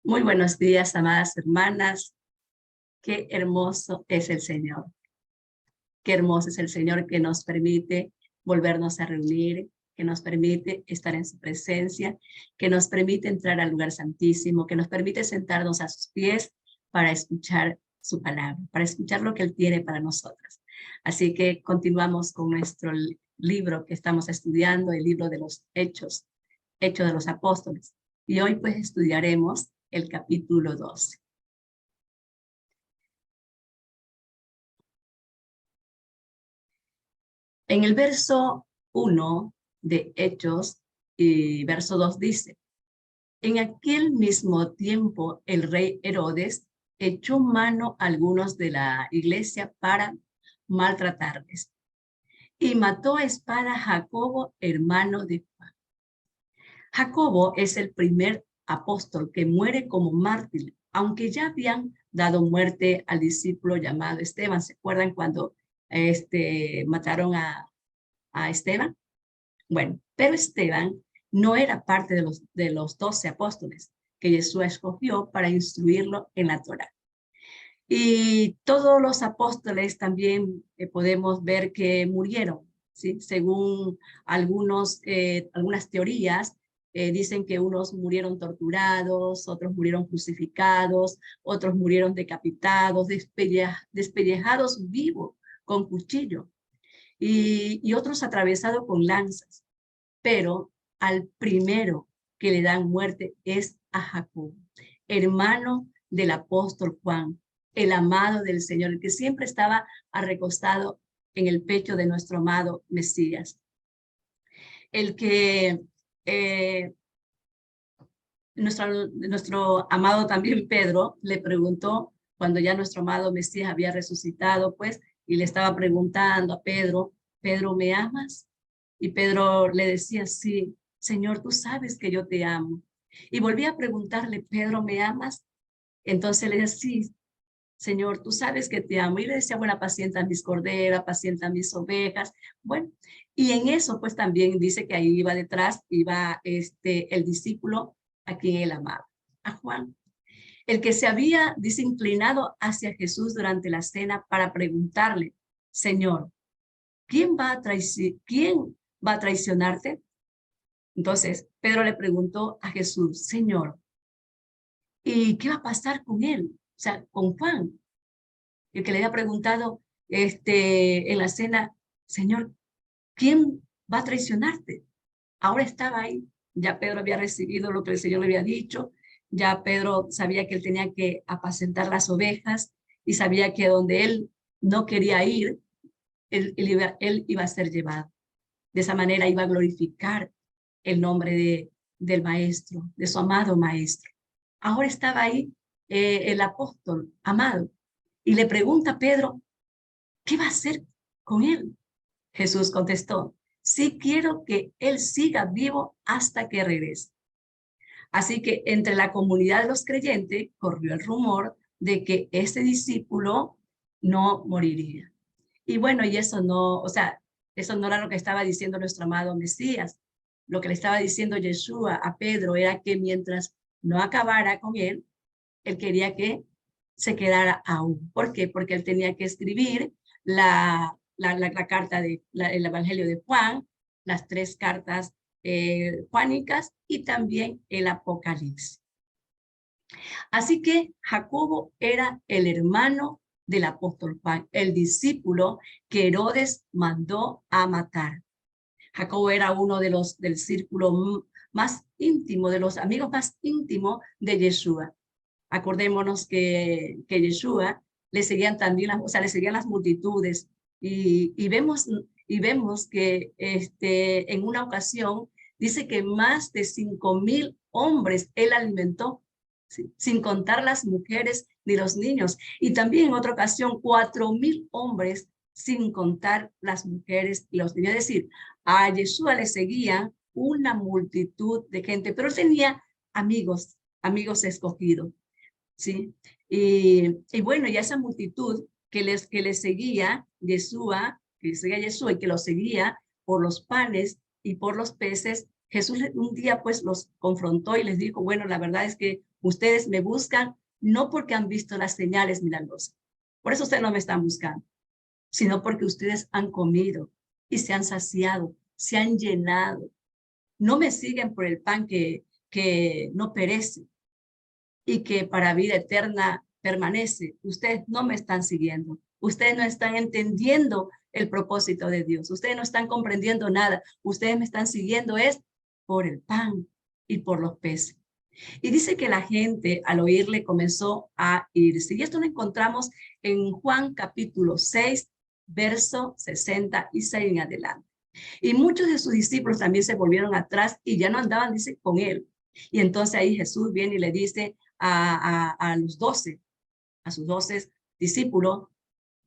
Muy buenos días, amadas hermanas. Qué hermoso es el Señor. Qué hermoso es el Señor que nos permite volvernos a reunir, que nos permite estar en su presencia, que nos permite entrar al lugar santísimo, que nos permite sentarnos a sus pies para escuchar su palabra, para escuchar lo que Él tiene para nosotras. Así que continuamos con nuestro libro que estamos estudiando, el libro de los Hechos de los Apóstoles. Y hoy pues estudiaremos el capítulo 12. En el verso 1 de Hechos y verso 2 dice: en aquel mismo tiempo el rey Herodes echó mano a algunos de la iglesia para maltratarles y mató a espada a Jacobo, hermano de Juan. Jacobo es el primer apóstol que muere como mártir, aunque ya habían dado muerte al discípulo llamado Esteban. ¿Se acuerdan cuando mataron a Esteban? Bueno, pero Esteban no era parte de los 12 apóstoles que Jesús escogió para instruirlo en la Torá. Y todos los apóstoles también podemos ver que murieron, ¿sí? Según algunas teorías, dicen que unos murieron torturados, otros murieron crucificados, otros murieron decapitados, despellejados vivos con cuchillo y otros atravesados con lanzas. Pero al primero que le dan muerte es a Jacobo, hermano del apóstol Juan, el amado del Señor, el que siempre estaba recostado en el pecho de nuestro amado Mesías. El que nuestro amado también Pedro le preguntó, cuando ya nuestro amado Mesías había resucitado, pues, y le estaba preguntando a Pedro: Pedro, ¿me amas? Y Pedro le decía: sí, Señor, tú sabes que yo te amo. Y volví a preguntarle: Pedro, ¿me amas? Entonces le decía: sí, Señor, tú sabes que te amo. Y le decía: bueno, apacienta mis corderas, apacienta mis ovejas. Bueno, y en eso pues también dice que ahí iba detrás, iba el discípulo a quien él amaba, a Juan, el que se había desinclinado hacia Jesús durante la cena para preguntarle: Señor, ¿quién va a traicionarte? Entonces Pedro le preguntó a Jesús: Señor, ¿y qué va a pasar con él? O sea, con Juan, el que le había preguntado en la cena: Señor, ¿quién va a traicionarte? Ahora estaba ahí. Ya Pedro había recibido lo que el Señor le había dicho. Ya Pedro sabía que él tenía que apacentar las ovejas y sabía que donde él no quería ir, él iba a ser llevado. De esa manera iba a glorificar el nombre del maestro, de su amado maestro. Ahora estaba ahí el apóstol amado y le pregunta a Pedro: ¿qué va a hacer con él? Jesús contestó: sí, quiero que él siga vivo hasta que regrese. Así que entre la comunidad de los creyentes corrió el rumor de que este discípulo no moriría. Y bueno, y eso no, o sea, eso no era lo que estaba diciendo nuestro amado Mesías. Lo que le estaba diciendo Yeshua a Pedro era que mientras no acabara con él, él quería que se quedara aún. ¿Por qué? Porque él tenía que escribir la carta el Evangelio de Juan, las 3 cartas juánicas y también el Apocalipsis. Así que Jacobo era el hermano del apóstol Juan, el discípulo que Herodes mandó a matar. Jacobo era uno de los del círculo más íntimo, de los amigos más íntimos de Yeshua. Acordémonos que Yeshua le seguían también, le seguían las multitudes y vemos que en una ocasión dice que más de 5,000 hombres él alimentó, ¿sí? Sin contar las mujeres ni los niños. Y también en otra ocasión 4,000 hombres sin contar las mujeres y los niños. Es decir, a Yeshua le seguían una multitud de gente, pero él tenía amigos escogidos. ¿Sí? Y bueno, y esa multitud que les seguía Yeshua, que seguía Yeshua y que lo seguía por los panes y por los peces, Jesús un día pues los confrontó y les dijo, bueno, la verdad es que ustedes me buscan no porque han visto las señales milagrosas. Por eso ustedes no me están buscando, sino porque ustedes han comido y se han saciado, se han llenado. No me siguen por el pan que no perece y que para vida eterna permanece. Ustedes no me están siguiendo. Ustedes no están entendiendo el propósito de Dios. Ustedes no están comprendiendo nada. Ustedes me están siguiendo es por el pan y por los peces. Y dice que la gente al oírle comenzó a irse. Y esto lo encontramos en Juan capítulo 6, verso 66 en adelante. Y muchos de sus discípulos también se volvieron atrás y ya no andaban, dice, con él. Y entonces ahí Jesús viene y le dice a los 12, a sus 12 discípulos,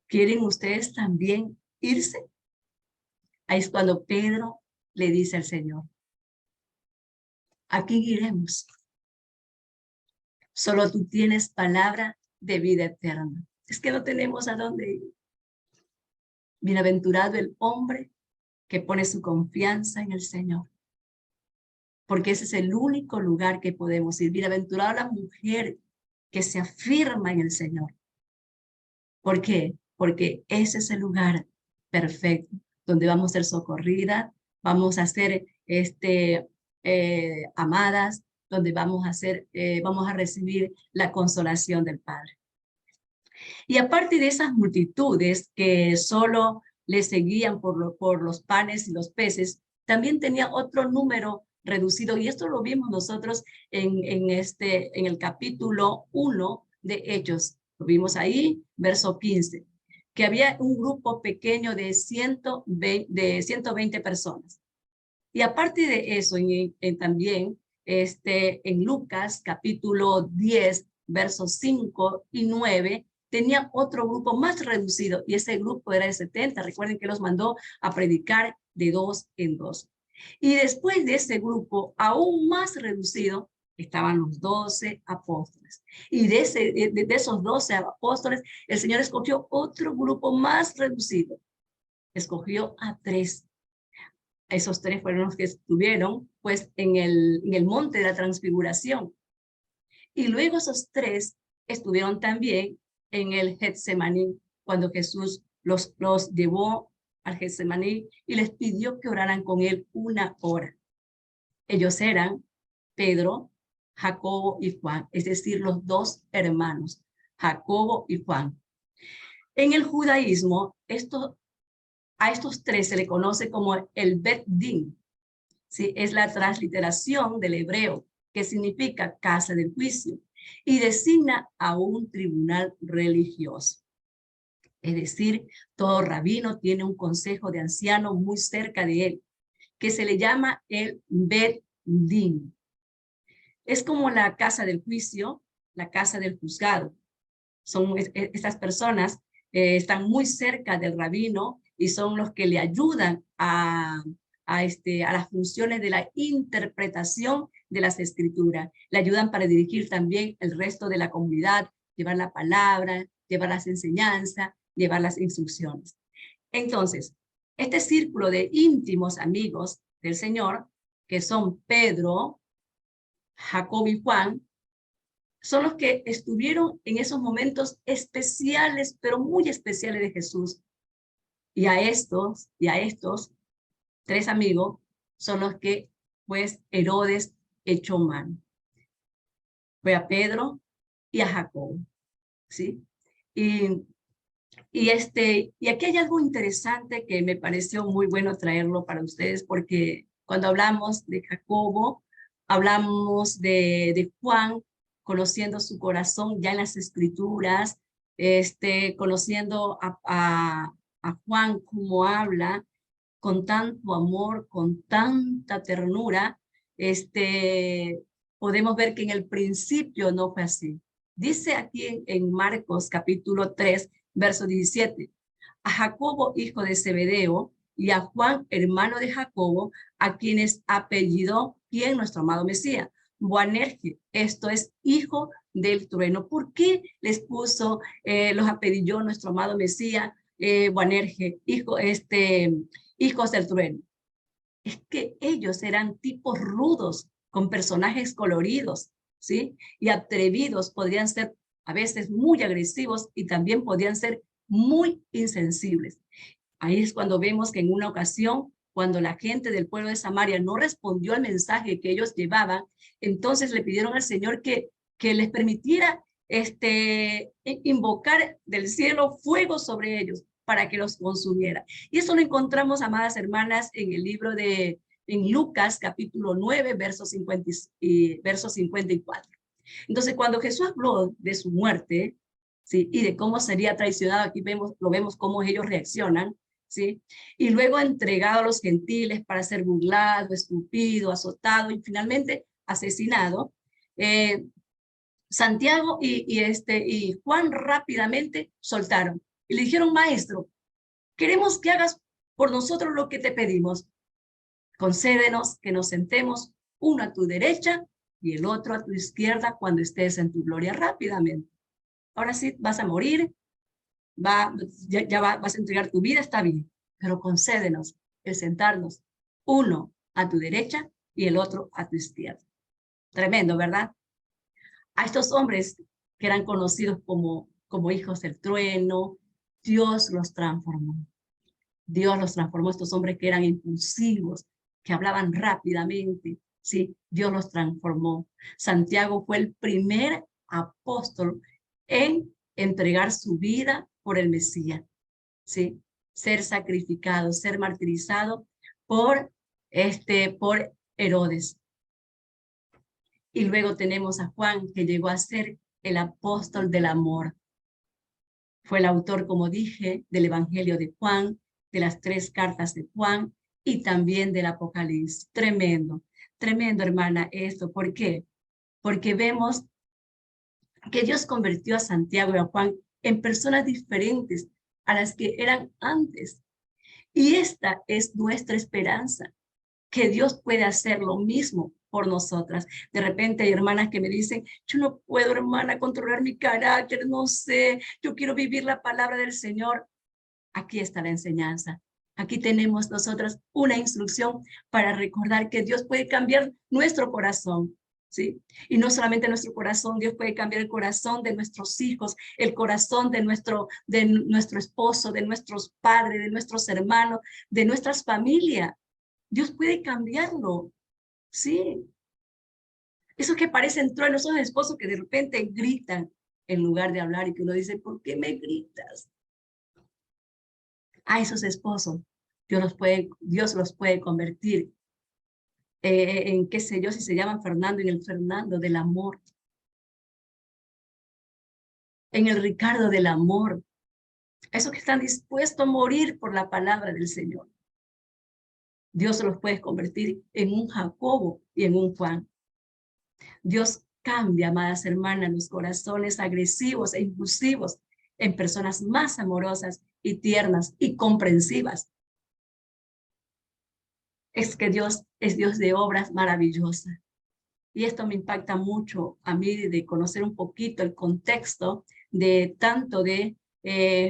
¿quieren ustedes también irse? Ahí es cuando Pedro le dice al Señor, ¿a quién iremos? Solo tú tienes palabra de vida eterna. Es que no tenemos a dónde ir. Bienaventurado el hombre que pone su confianza en el Señor, porque ese es el único lugar que podemos ir. Bienaventurada la mujer que se afirma en el Señor. ¿Por qué? Porque ese es el lugar perfecto donde vamos a ser socorridas, vamos a ser amadas, donde vamos a recibir la consolación del Padre. Y aparte de esas multitudes que solo le seguían por los panes y los peces, también tenía otro número reducido, y esto lo vimos nosotros en el capítulo 1 de Hechos. Lo vimos ahí, verso 15, que había un grupo pequeño de 120 personas. Y aparte de eso, también en Lucas capítulo 10, versos 5 y 9, tenía otro grupo más reducido, y ese grupo era de 70. Recuerden que los mandó a predicar de 2 en 2. Y después de ese grupo, aún más reducido, estaban los 12 apóstoles. Y de esos 12 apóstoles, el Señor escogió otro grupo más reducido. Escogió a 3. Esos 3 fueron los que estuvieron pues en el monte de la transfiguración. Y luego esos 3 estuvieron también en el Getsemaní, cuando Jesús los llevó al Getsemaní y les pidió que oraran con él 1 hora. Ellos eran Pedro, Jacobo y Juan, es decir, los 2 hermanos, Jacobo y Juan. En el judaísmo, a estos 3 se le conoce como el Bet Din, ¿sí? Es la transliteración del hebreo, que significa casa del juicio, y designa a un tribunal religioso. Es decir, todo rabino tiene un consejo de ancianos muy cerca de él, que se le llama el Bet Din. Es como la casa del juicio, la casa del juzgado. Estas personas están muy cerca del rabino y son los que le ayudan a las funciones de la interpretación de las escrituras. Le ayudan para dirigir también el resto de la comunidad, llevar la palabra, llevar las enseñanzas, llevar las instrucciones. Entonces, este círculo de íntimos amigos del Señor, que son Pedro, Jacobo y Juan, son los que estuvieron en esos momentos especiales, pero muy especiales de Jesús. Y a estos 3 amigos son los que, pues, Herodes echó mano. Fue a Pedro y a Jacobo, ¿sí? Y aquí hay algo interesante que me pareció muy bueno traerlo para ustedes, porque cuando hablamos de Jacobo, hablamos de Juan, conociendo su corazón ya en las escrituras, conociendo a Juan cómo habla, con tanto amor, con tanta ternura, podemos ver que en el principio no fue así. Dice aquí en Marcos capítulo 3, verso 17, a Jacobo, hijo de Zebedeo, y a Juan, hermano de Jacobo, a quienes apellidó, ¿quién? Nuestro amado Mesías, Boanerges, esto es hijo del trueno. ¿Por qué les puso, los apellidó nuestro amado Mesías, Boanerges, hijos del trueno? es que ellos eran tipos rudos, con personajes coloridos, ¿sí? Y atrevidos, podrían ser a veces muy agresivos y también podían ser muy insensibles. Ahí es cuando vemos que en una ocasión, cuando la gente del pueblo de Samaria no respondió al mensaje que ellos llevaban, entonces le pidieron al Señor que les permitiera invocar del cielo fuego sobre ellos para que los consumiera. Y eso lo encontramos, amadas hermanas, en el libro en Lucas, capítulo 9, verso 54. Entonces, cuando Jesús habló de su muerte, ¿sí? Y de cómo sería traicionado, aquí lo vemos cómo ellos reaccionan, ¿sí? Y luego entregado a los gentiles para ser burlado, escupido, azotado y finalmente asesinado. Santiago y Juan rápidamente soltaron y le dijeron, maestro, queremos que hagas por nosotros lo que te pedimos. Concédenos que nos sentemos uno a tu derecha y el otro a tu izquierda cuando estés en tu gloria rápidamente. Ahora sí vas a morir, vas a entregar tu vida, está bien, pero concédenos el sentarnos uno a tu derecha y el otro a tu izquierda. Tremendo, ¿verdad? A estos hombres que eran conocidos como hijos del trueno, Dios los transformó. Dios los transformó, estos hombres que eran impulsivos, que hablaban rápidamente, ¿sí? Dios los transformó. Santiago fue el primer apóstol en entregar su vida por el Mesías, ¿sí? Ser sacrificado, ser martirizado por Herodes. Y luego tenemos a Juan, que llegó a ser el apóstol del amor. Fue el autor, como dije, del Evangelio de Juan, de las 3 cartas de Juan y también del Apocalipsis. Tremendo, tremendo, hermana, esto. ¿Por qué? Porque vemos que Dios convirtió a Santiago y a Juan en personas diferentes a las que eran antes. Y esta es nuestra esperanza, que Dios puede hacer lo mismo por nosotras. De repente hay hermanas que me dicen, yo no puedo, hermana, controlar mi carácter, no sé, yo quiero vivir la palabra del Señor. Aquí está la enseñanza. Aquí tenemos nosotras una instrucción para recordar que Dios puede cambiar nuestro corazón, ¿sí? Y no solamente nuestro corazón, Dios puede cambiar el corazón de nuestros hijos, el corazón de nuestro esposo, de nuestros padres, de nuestros hermanos, de nuestras familias. Dios puede cambiarlo, ¿sí? Esos que parecen truenos, esos esposos que de repente gritan en lugar de hablar y que uno dice, ¿por qué me gritas? A esos esposos, Dios los puede convertir en, qué sé yo, si se llaman Fernando, en el Fernando del amor, en el Ricardo del amor, esos que están dispuestos a morir por la palabra del Señor. Dios los puede convertir en un Jacobo y en un Juan. Dios cambia, amadas hermanas, los corazones agresivos e impulsivos en personas más amorosas y tiernas y comprensivas. Es que Dios es Dios de obras maravillosas. Y esto me impacta mucho a mí de conocer un poquito el contexto de tanto de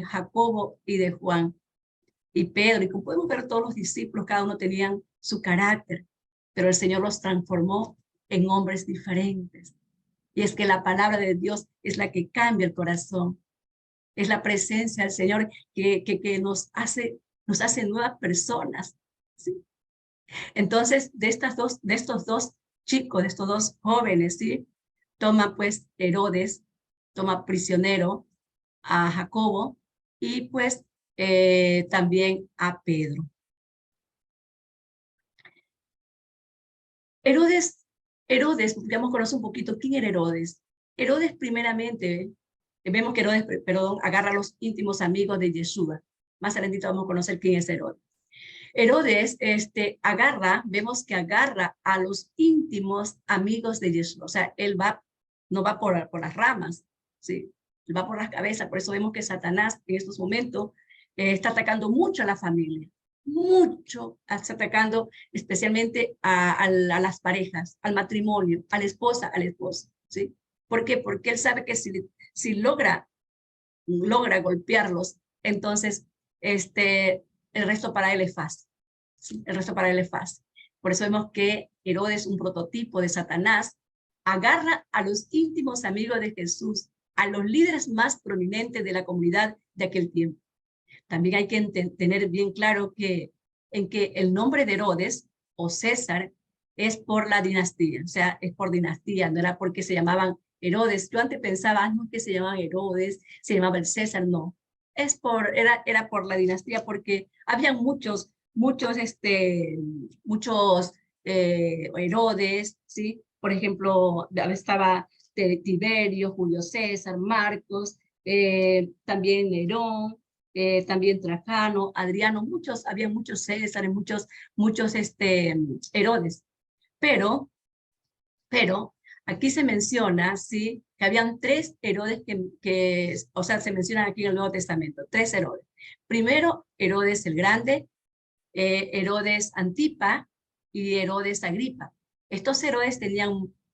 Jacobo y de Juan y Pedro. Y como podemos ver, todos los discípulos, cada uno tenían su carácter, pero el Señor los transformó en hombres diferentes. Y es que la palabra de Dios es la que cambia el corazón. Es la presencia del Señor que nos hace nuevas personas, ¿sí? Entonces, de estos dos chicos, de estos dos jóvenes, ¿sí? Toma pues Herodes, toma prisionero a Jacobo y pues también a Pedro. Herodes, digamos, conoce un poquito quién era Herodes. Herodes primeramente, vemos que Herodes, perdón, agarra a los íntimos amigos de Yeshua. Más adelante vamos a conocer quién es Herodes. Herodes vemos que agarra a los íntimos amigos de Yeshua. O sea, él no va por las ramas, ¿sí? Él va por las cabezas. Por eso vemos que Satanás en estos momentos está atacando mucho a la familia. Mucho está atacando especialmente a las parejas, al matrimonio, a la esposa, al esposo, ¿sí? ¿Por qué? Porque él sabe que si logra golpearlos, entonces el resto para él es fácil. ¿sí? El resto para él es fácil. Por eso vemos que Herodes, un prototipo de Satanás, agarra a los íntimos amigos de Jesús, a los líderes más prominentes de la comunidad de aquel tiempo. También hay que tener bien claro que el nombre de Herodes o César es por la dinastía, o sea, es por dinastía, no era porque se llamaban Herodes. Yo antes pensaba, no, que se llamaban Herodes, se llamaba el César, no. Era por la dinastía, porque había muchos Herodes, ¿sí? Por ejemplo, estaba Tiberio, Julio César, Marcos, también Nerón, también Trajano, Adriano, había muchos Césares, muchos Herodes. Pero aquí se menciona, ¿sí? Que habían 3 Herodes o sea, se mencionan aquí en el Nuevo Testamento, 3 Herodes. Primero, Herodes el Grande, Herodes Antipa y Herodes Agripa. Estos Herodes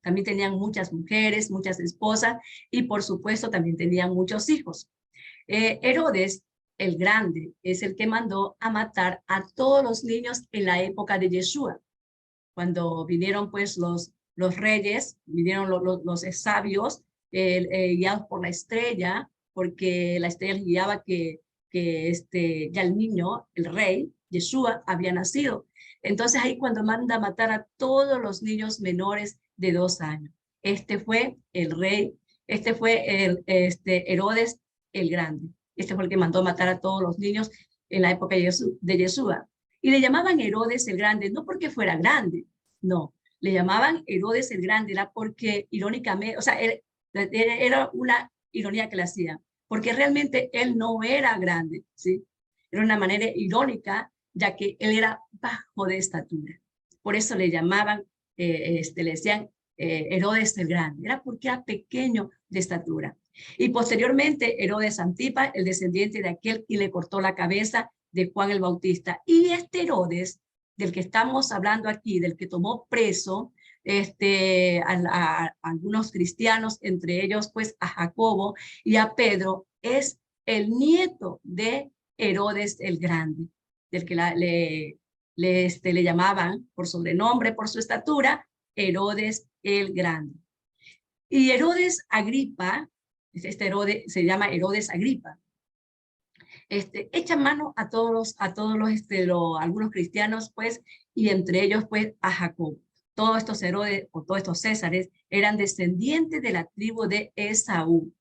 también tenían muchas mujeres, muchas esposas, y por supuesto también tenían muchos hijos. Herodes el Grande es el que mandó a matar a todos los niños en la época de Yeshua. Cuando vinieron pues los reyes, vinieron los sabios, guiados por la estrella, porque la estrella les guiaba que ya el niño, el rey, Yeshua, había nacido. Entonces ahí cuando manda a matar a todos los niños menores de 2 años. Este fue el rey, Herodes el Grande. Este fue el que mandó a matar a todos los niños en la época de Yeshua. Y le llamaban Herodes el Grande, no porque fuera grande, no. Le llamaban Herodes el Grande, era porque irónicamente, o sea, era una ironía que le hacía, porque realmente él no era grande, ¿sí? Era una manera irónica, ya que él era bajo de estatura. Por eso le llamaban, le decían Herodes el Grande, era porque era pequeño de estatura. Y posteriormente Herodes Antipa, el descendiente de aquel que le cortó la cabeza de Juan el Bautista. Y este Herodes, del que estamos hablando aquí, del que tomó preso a algunos cristianos, entre ellos pues a Jacobo y a Pedro, es el nieto de Herodes el Grande, del que le llamaban por sobrenombre, por su estatura, Herodes el Grande. Y Herodes Agripa, Herodes se llama Herodes Agripa, echa mano a algunos cristianos, pues, y entre ellos, pues, a Jacob. Todos estos Herodes, o todos estos Césares, eran descendientes de la tribu de Esaú,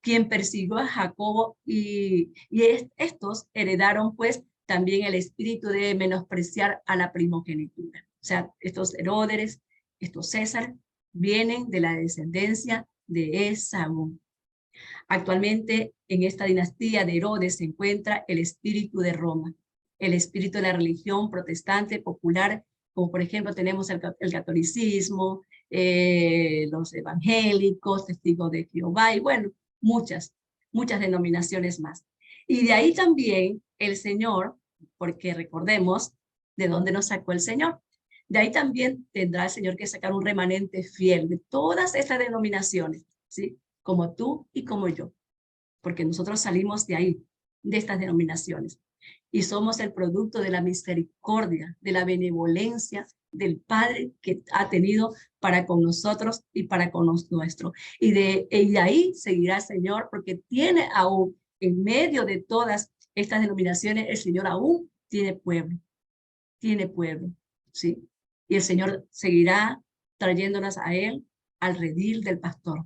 quien persiguió a Jacobo, y estos heredaron, pues, también el espíritu de menospreciar a la primogenitura. O sea, estos Herodes, estos César, vienen de la descendencia de Esaú. Actualmente en esta dinastía de Herodes se encuentra el espíritu de Roma, el espíritu de la religión protestante popular, como por ejemplo tenemos el catolicismo, los evangélicos, testigos de Jehová, y bueno, muchas denominaciones más. Y de ahí también el Señor, porque recordemos de dónde nos sacó el Señor. De ahí también tendrá el Señor que sacar un remanente fiel de todas estas denominaciones, ¿sí? Como tú y como yo, porque nosotros salimos de ahí, de estas denominaciones, y somos el producto de la misericordia, de la benevolencia del Padre que ha tenido para con nosotros y para con los nuestros. Y de ahí seguirá el Señor, porque tiene aún, en medio de todas estas denominaciones, el Señor aún tiene pueblo, ¿sí? Y el Señor seguirá trayéndonos a Él, al redil del pastor.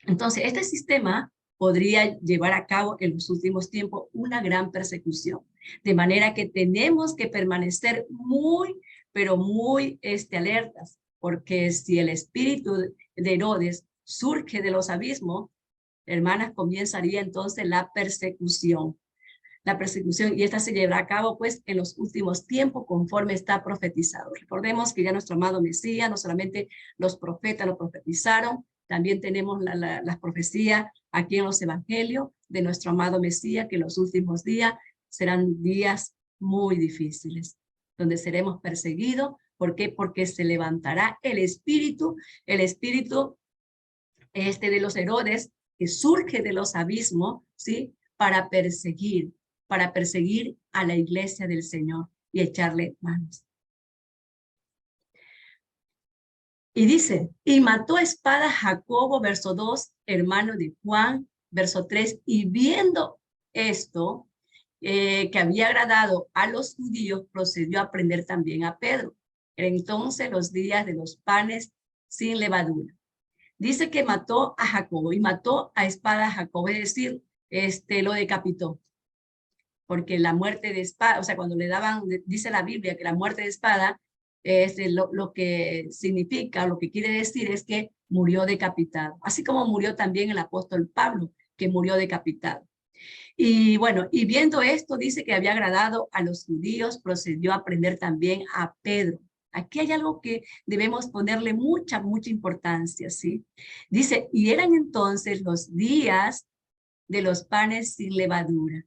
Entonces, este sistema podría llevar a cabo en los últimos tiempos una gran persecución, de manera que tenemos que permanecer muy, pero muy alertas, porque si el espíritu de Herodes surge de los abismos, hermanas, comenzaría entonces la persecución, y esta se llevará a cabo pues en los últimos tiempos conforme está profetizado. Recordemos que ya nuestro amado Mesías, no solamente los profetas lo profetizaron, también tenemos las profecías aquí en los evangelios de nuestro amado Mesías, que los últimos días serán días muy difíciles, donde seremos perseguidos. ¿Por qué? Porque se levantará el espíritu de los Herodes, que surge de los abismos, ¿sí? Para perseguir a la iglesia del Señor y echarle manos. Y dice, y mató a espada Jacobo, verso 2, hermano de Juan, verso 3, y viendo esto, que había agradado a los judíos, procedió a prender también a Pedro. Entonces los días de los panes sin levadura. Dice que mató a Jacobo y mató a espada a Jacobo, es decir, lo decapitó. Porque la muerte de espada, o sea, cuando le daban, dice la Biblia que la muerte de espada, lo que significa, lo que quiere decir es que murió decapitado. Así como murió también el apóstol Pablo, que murió decapitado. Y bueno, y viendo esto, dice que había agradado a los judíos, procedió a prender también a Pedro. Aquí hay algo que debemos ponerle mucha importancia, ¿sí? Dice, y eran entonces los días de los panes sin levadura.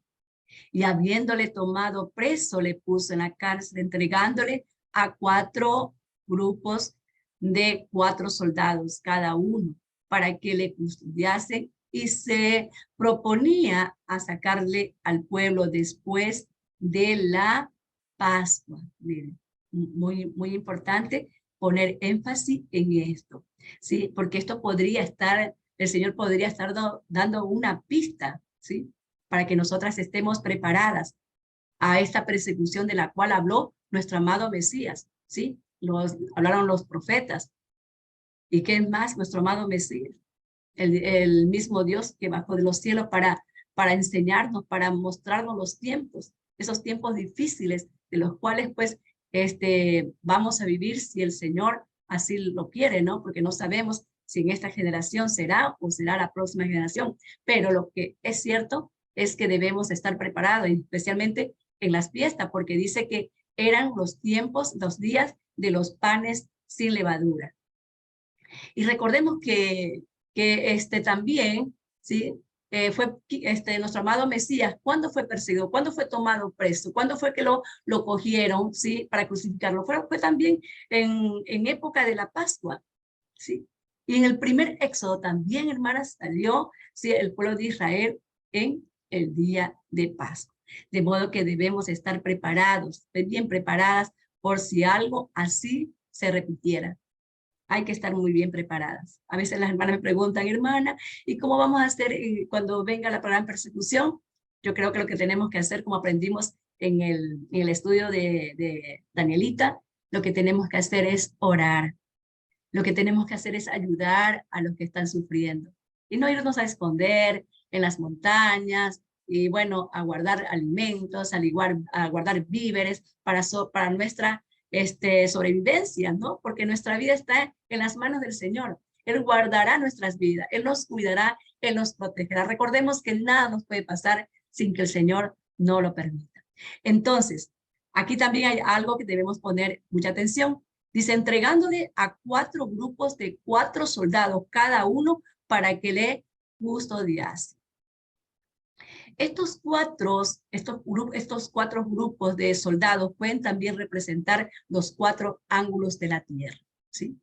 Y habiéndole tomado preso, le puso en la cárcel, entregándole a 4 grupos de 4 soldados cada uno, para que le custodiasen, y se proponía a sacarle al pueblo después de la Pascua. Miren, muy importante poner énfasis en esto, ¿sí? Porque esto podría estar, el Señor podría estar dando una pista, ¿sí? Para que nosotras estemos preparadas a esta persecución de la cual habló nuestro amado Mesías, ¿sí? Hablaron los profetas. ¿Y qué más? Nuestro amado Mesías, el mismo Dios que bajó de los cielos para enseñarnos, para mostrarnos los tiempos, esos tiempos difíciles de los cuales pues vamos a vivir si el Señor así lo quiere, ¿no? Porque no sabemos si en esta generación será o será la próxima generación, pero lo que es cierto es que debemos estar preparados, especialmente en las fiestas, porque dice que eran los tiempos, los días de los panes sin levadura. Y recordemos que también, ¿sí? Fue nuestro amado Mesías, ¿cuándo fue perseguido? ¿Cuándo fue tomado preso? ¿Cuándo fue que lo cogieron, ¿sí? Para crucificarlo. Fue también en época de la Pascua, ¿sí? Y en el primer éxodo también, hermanas, salió, ¿sí? El pueblo de Israel en el día de Pascua. De modo que debemos estar preparados, bien preparadas, por si algo así se repitiera. Hay que estar muy bien preparadas. A veces las hermanas me preguntan, hermana, ¿y cómo vamos a hacer cuando venga la gran persecución? Yo creo que lo que tenemos que hacer, como aprendimos en el estudio de Danielita, lo que tenemos que hacer es orar. Lo que tenemos que hacer es ayudar a los que están sufriendo. Y no irnos a esconder en las montañas, y bueno, a guardar alimentos, a guardar víveres para nuestra sobrevivencia, ¿no? Porque nuestra vida está en las manos del Señor. Él guardará nuestras vidas, Él nos cuidará, Él nos protegerá. Recordemos que nada nos puede pasar sin que el Señor no lo permita. Entonces, aquí también hay algo que debemos poner mucha atención. Dice, entregándole a 4 grupos de 4 soldados cada uno para que le custodiase. Estos 4 grupos de soldados pueden también representar los 4 ángulos de la tierra, ¿sí?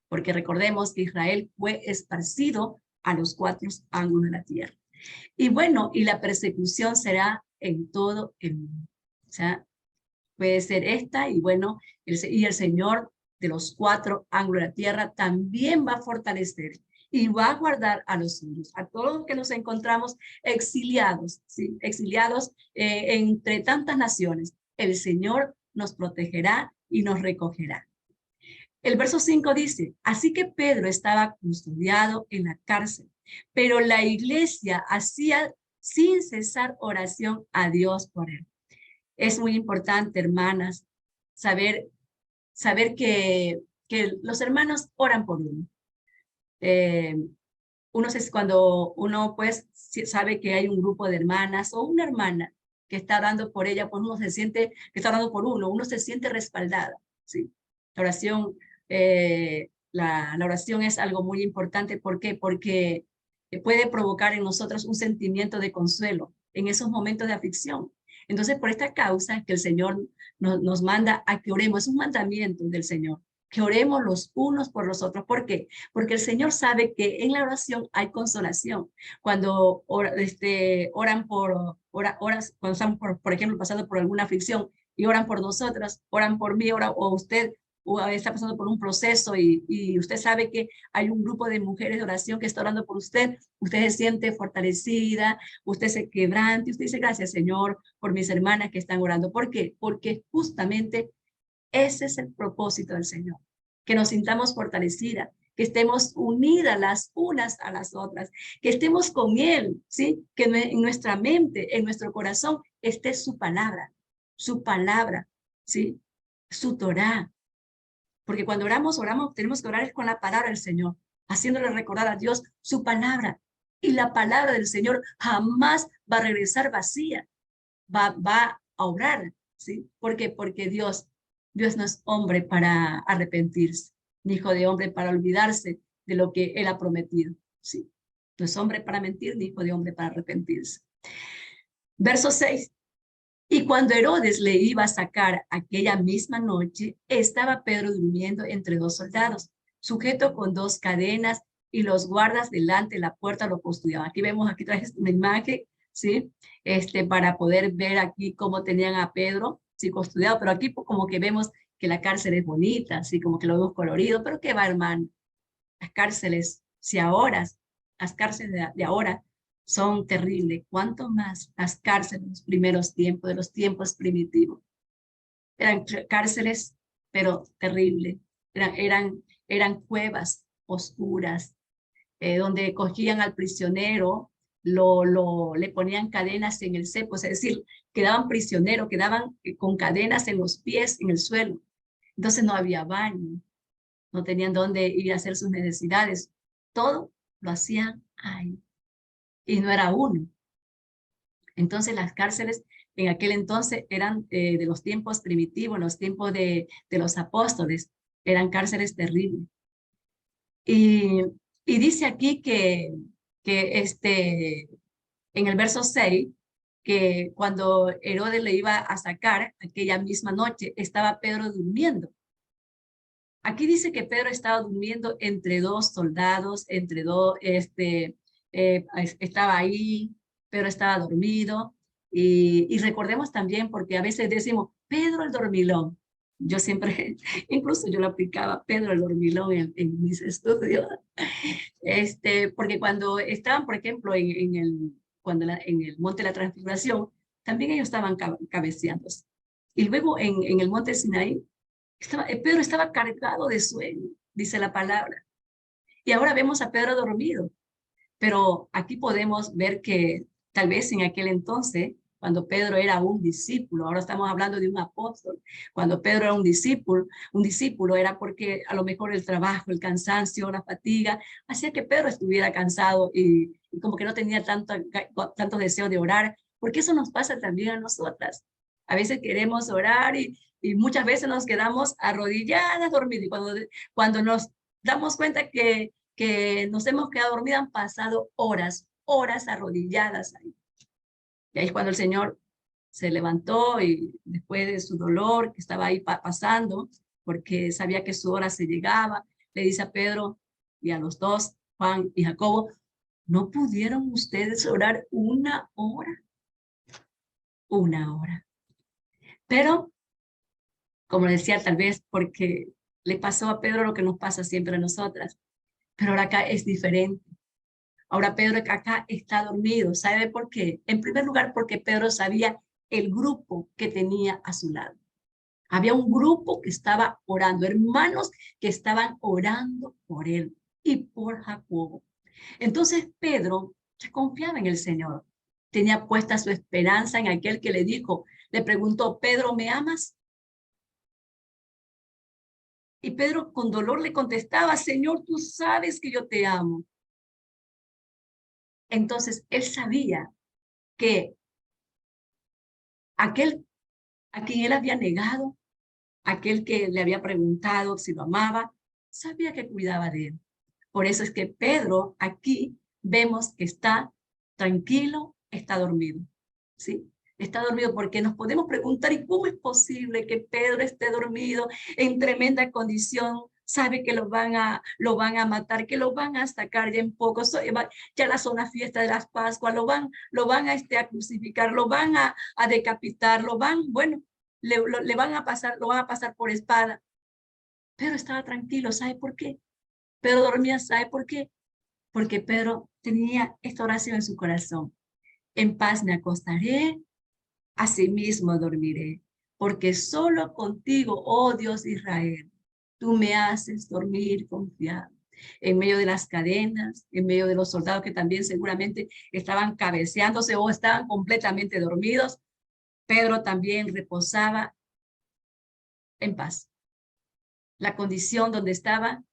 Porque recordemos que Israel fue esparcido a los 4 ángulos de la tierra. Y bueno, y la persecución será en todo el mundo. O sea, puede ser esta, y bueno, el Señor de los 4 ángulos de la tierra también va a fortalecer y va a guardar a los suyos, a todos los que nos encontramos exiliados, ¿sí? Exiliados entre tantas naciones. El Señor nos protegerá y nos recogerá. El verso 5 dice, así que Pedro estaba custodiado en la cárcel, pero la iglesia hacía sin cesar oración a Dios por él. Es muy importante, hermanas, saber que los hermanos oran por uno. Cuando uno pues sabe que hay un grupo de hermanas o una hermana que está orando por ella, pues uno se siente que está orando por uno se siente respaldada, ¿sí? La oración, la oración es algo muy importante. ¿Por qué? Porque puede provocar en nosotros un sentimiento de consuelo en esos momentos de aflicción. Entonces, por esta causa que el Señor nos manda a que oremos, es un mandamiento del Señor, que oremos los unos por los otros. ¿Por qué? Porque el Señor sabe que en la oración hay consolación. Cuando oran horas, cuando están, por ejemplo, pasando por alguna aflicción y oran por nosotras, oran por mí, o usted o está pasando por un proceso y usted sabe que hay un grupo de mujeres de oración que está orando por usted, usted se siente fortalecida, usted se quebranta y usted dice, gracias, Señor, por mis hermanas que están orando. ¿Por qué? Porque justamente ese es el propósito del Señor, que nos sintamos fortalecidas, que estemos unidas las unas a las otras, que estemos con Él, ¿sí? Que en nuestra mente, en nuestro corazón, esté su palabra, ¿sí? Su Torá. Porque cuando oramos, tenemos que orar con la palabra del Señor, haciéndole recordar a Dios su palabra. Y la palabra del Señor jamás va a regresar vacía, va a obrar, ¿sí? ¿Por qué? Porque Dios no es hombre para arrepentirse, ni hijo de hombre para olvidarse de lo que Él ha prometido, ¿sí? No es hombre para mentir, ni hijo de hombre para arrepentirse. Verso 6. Y cuando Herodes le iba a sacar aquella misma noche, estaba Pedro durmiendo entre dos soldados, sujeto con dos cadenas, y los guardas delante de la puerta lo custodiaban. Aquí vemos, aquí traje una imagen, ¿sí? Para poder ver aquí cómo tenían a Pedro, sí, custodiado, pero aquí como que vemos que la cárcel es bonita, así como que lo vemos colorido, pero ¿qué va, hermano? Las cárceles, si ahora, las cárceles de ahora son terribles, ¿cuánto más las cárceles de los primeros tiempos, de los tiempos primitivos? Eran cárceles, pero terribles, eran cuevas oscuras, donde cogían al prisionero, le ponían cadenas en el cepo, es decir, quedaban prisioneros, quedaban con cadenas en los pies, en el suelo. Entonces no había baño, no tenían dónde ir a hacer sus necesidades. Todo lo hacían ahí. Y no era uno. Entonces las cárceles en aquel entonces eran de los tiempos primitivos, los tiempos de los apóstoles, eran cárceles terribles. Y, y dice aquí que en el verso 6, que cuando Herodes le iba a sacar aquella misma noche, estaba Pedro durmiendo. Aquí dice que Pedro estaba durmiendo entre dos soldados, entre dos, estaba ahí, Pedro estaba dormido. Y recordemos también, porque a veces decimos, Pedro el dormilón. Yo siempre, incluso yo lo aplicaba, Pedro el dormilón en mis estudios. Porque cuando estaban, por ejemplo, en el monte de la transfiguración, también ellos estaban cabeceándose. Y luego en el monte Sinaí, Pedro estaba cargado de sueño, dice la palabra. Y ahora vemos a Pedro dormido. Pero aquí podemos ver que tal vez en aquel entonces, cuando Pedro era un discípulo, ahora estamos hablando de un apóstol, cuando Pedro era un discípulo era porque a lo mejor el trabajo, el cansancio, la fatiga, hacía que Pedro estuviera cansado y como que no tenía tanto deseo de orar, porque eso nos pasa también a nosotras. A veces queremos orar y muchas veces nos quedamos arrodilladas, dormidas, y cuando nos damos cuenta que nos hemos quedado dormidas, han pasado horas arrodilladas ahí. Y ahí es cuando el Señor se levantó y después de su dolor que estaba ahí pasando, porque sabía que su hora se llegaba, le dice a Pedro y a los dos, Juan y Jacobo, ¿no pudieron ustedes orar una hora? Una hora. Pero, como decía, tal vez porque le pasó a Pedro lo que nos pasa siempre a nosotras, pero ahora acá es diferente. Ahora Pedro acá está dormido. ¿Sabe por qué? En primer lugar, porque Pedro sabía el grupo que tenía a su lado. Había un grupo que estaba orando, hermanos que estaban orando por él y por Jacobo. Entonces Pedro se confiaba en el Señor. Tenía puesta su esperanza en aquel que le preguntó, Pedro, ¿me amas? Y Pedro con dolor le contestaba, Señor, tú sabes que yo te amo. Entonces él sabía que aquel a quien él había negado, aquel que le había preguntado si lo amaba, sabía que cuidaba de él. Por eso es que Pedro aquí vemos que está tranquilo, está dormido, ¿sí? Está dormido, porque nos podemos preguntar, ¿y cómo es posible que Pedro esté dormido en tremenda condición? Sabe que lo van a matar, que lo van a sacar ya en poco, ya la zona fiesta de las Pascuas, lo van a crucificar, lo van a decapitar, bueno, le van a pasar, lo van a pasar por espada. Pedro estaba tranquilo, ¿sabe por qué? Pedro dormía, ¿sabe por qué? Porque Pedro tenía esta oración en su corazón. En paz me acostaré, asimismo dormiré, porque solo contigo, oh Dios de Israel, tú me haces dormir confiado. En medio de las cadenas, en medio de los soldados que también seguramente estaban cabeceándose o estaban completamente dormidos, Pedro también reposaba en paz. La condición donde estaba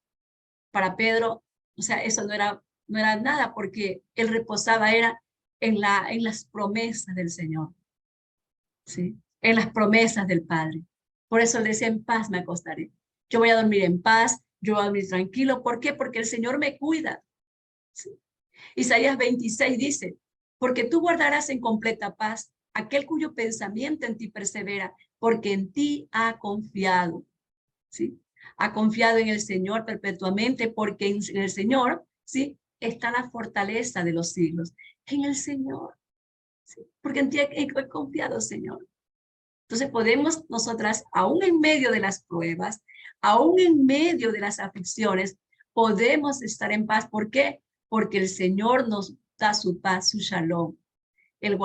para Pedro, o sea, eso no era nada, porque él reposaba era en las promesas del Señor. ¿Sí? En las promesas del Padre. Por eso él decía, en paz me acostaré. Yo voy a dormir en paz, yo voy a dormir tranquilo. ¿Por qué? Porque el Señor me cuida. ¿Sí? Isaías 26 dice, porque tú guardarás en completa paz aquel cuyo pensamiento en ti persevera, porque en ti ha confiado. ¿Sí? Ha confiado en el Señor perpetuamente, porque en el Señor, ¿sí?, está la fortaleza de los siglos. En el Señor. ¿Sí? Porque en ti he confiado, Señor. Entonces podemos nosotras, aún en medio de las pruebas, aún en medio de las aflicciones, podemos estar en paz. ¿Por qué? Porque el Señor nos da su paz, su shalom. Él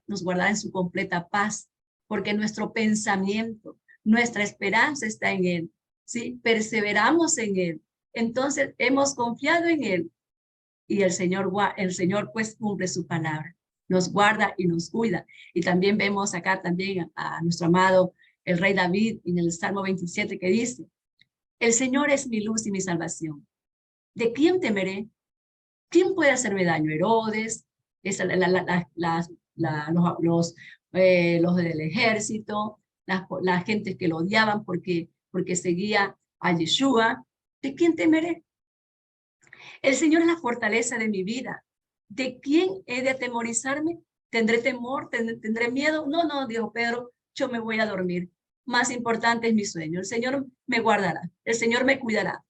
nos guardará en su completa paz, porque nuestro pensamiento, nuestra esperanza está en Él. ¿Sí? Perseveramos en Él. Entonces hemos confiado en Él y el Señor pues cumple su palabra, nos guarda y nos cuida. Y también vemos acá también a nuestro amado el rey David en el Salmo 27 que dice, el Señor es mi luz y mi salvación. ¿De quién temeré? ¿Quién puede hacerme daño? Herodes, los del ejército, la gente que lo odiaban porque seguía a Yeshua. ¿De quién temeré? El Señor es la fortaleza de mi vida. ¿De quién he de atemorizarme? ¿Tendré temor? ¿Tendré miedo? No, dijo Pedro, yo me voy a dormir. Más importante es mi sueño. El Señor me guardará, el Señor me cuidará.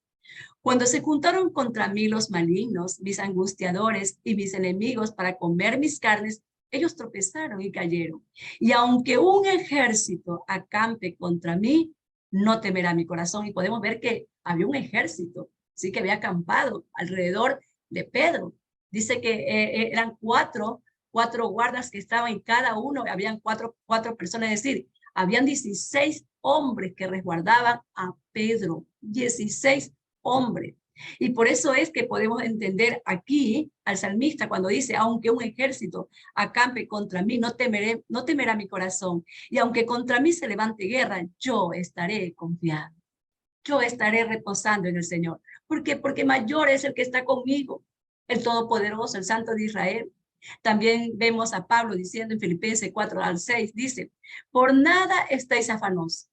Cuando se juntaron contra mí los malignos, mis angustiadores y mis enemigos para comer mis carnes, ellos tropezaron y cayeron. Y aunque un ejército acampe contra mí, no temerá mi corazón. Y podemos ver que había un ejército, sí, que había acampado alrededor de Pedro. Dice que eran cuatro guardas que estaban en cada uno, habían cuatro personas, es decir, habían 16 hombres que resguardaban a Pedro, 16 hombres. Y por eso es que podemos entender aquí al salmista cuando dice, aunque un ejército acampe contra mí, no temerá mi corazón. Y aunque contra mí se levante guerra, yo estaré confiado. Yo estaré reposando en el Señor. ¿Por qué? Porque mayor es el que está conmigo, el Todopoderoso, el Santo de Israel. También vemos a Pablo diciendo en Filipenses 4:6, dice, por nada estáis afanosos,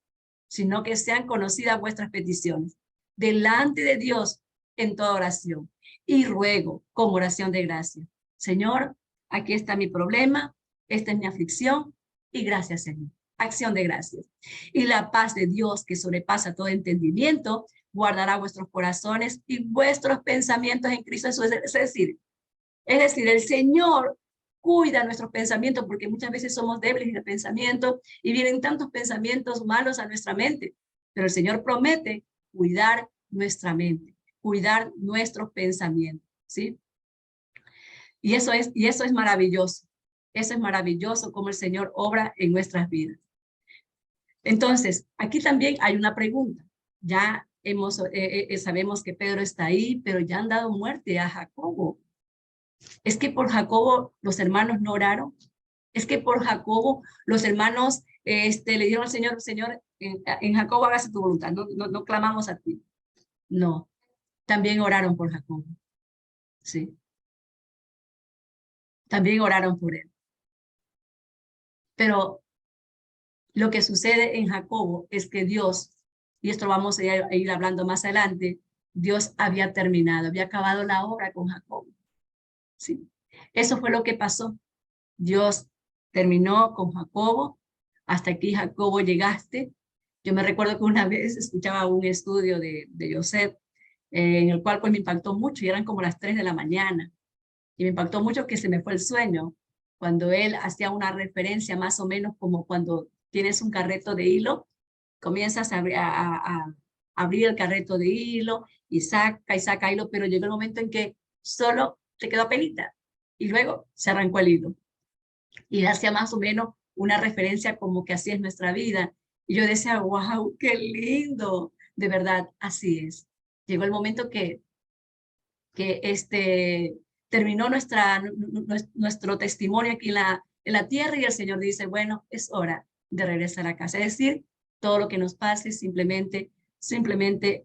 sino que sean conocidas vuestras peticiones delante de Dios en toda oración y ruego con oración de gracia. Señor, aquí está mi problema, esta es mi aflicción y gracias, Señor. Acción de gracias. Y la paz de Dios que sobrepasa todo entendimiento guardará vuestros corazones y vuestros pensamientos en Cristo Jesús. Es decir, el Señor cuida nuestros pensamientos porque muchas veces somos débiles en el pensamiento y vienen tantos pensamientos malos a nuestra mente. Pero el Señor promete cuidar nuestra mente, cuidar nuestros pensamientos, ¿sí? Y eso es maravilloso. Eso es maravilloso como el Señor obra en nuestras vidas. Entonces, aquí también hay una pregunta. Ya sabemos que Pedro está ahí, pero ya han dado muerte a Jacobo. Es que por Jacobo los hermanos no oraron. Es que por Jacobo los hermanos le dijeron al Señor, Señor, en Jacobo hágase tu voluntad, no clamamos a ti. No, también oraron por Jacobo. Sí, también oraron por él. Pero lo que sucede en Jacobo es que Dios, y esto vamos a ir hablando más adelante, Dios había terminado, había acabado la obra con Jacobo. Sí, eso fue lo que pasó. Dios terminó con Jacobo. Hasta aquí, Jacobo, llegaste. Yo me recuerdo que una vez escuchaba un estudio de Joseph, en el cual pues me impactó mucho, y eran como las 3 de la mañana. Y me impactó mucho que se me fue el sueño, cuando él hacía una referencia más o menos como cuando tienes un carreto de hilo, comienzas a abrir el carreto de hilo y saca hilo, pero llegó el momento en que solo te quedó pelita y luego se arrancó el hilo. Y hacía más o menos una referencia como que así es nuestra vida. Y yo decía, wow, qué lindo. De verdad, así es. Llegó el momento que terminó nuestro testimonio aquí en la tierra, y el Señor dice, bueno, es hora de regresar a casa. Es decir, todo lo que nos pase simplemente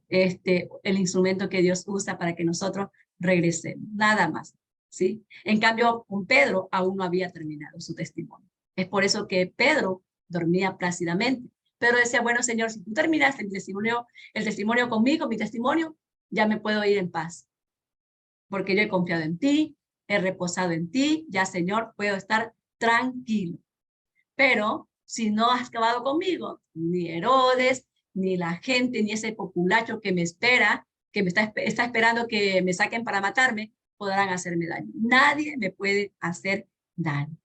el instrumento que Dios usa para que nosotros regresemos, nada más, ¿sí? En cambio, con Pedro aún no había terminado su testimonio. Es por eso que Pedro dormía plácidamente. Pedro decía, bueno, Señor, si tú terminaste el testimonio conmigo, mi testimonio, ya me puedo ir en paz, porque yo he confiado en ti, he reposado en ti, ya, Señor, puedo estar tranquilo. Pero si no has acabado conmigo, ni Herodes, ni la gente, ni ese populacho que me espera, que me está esperando que me saquen para matarme, podrán hacerme daño. Nadie me puede hacer daño.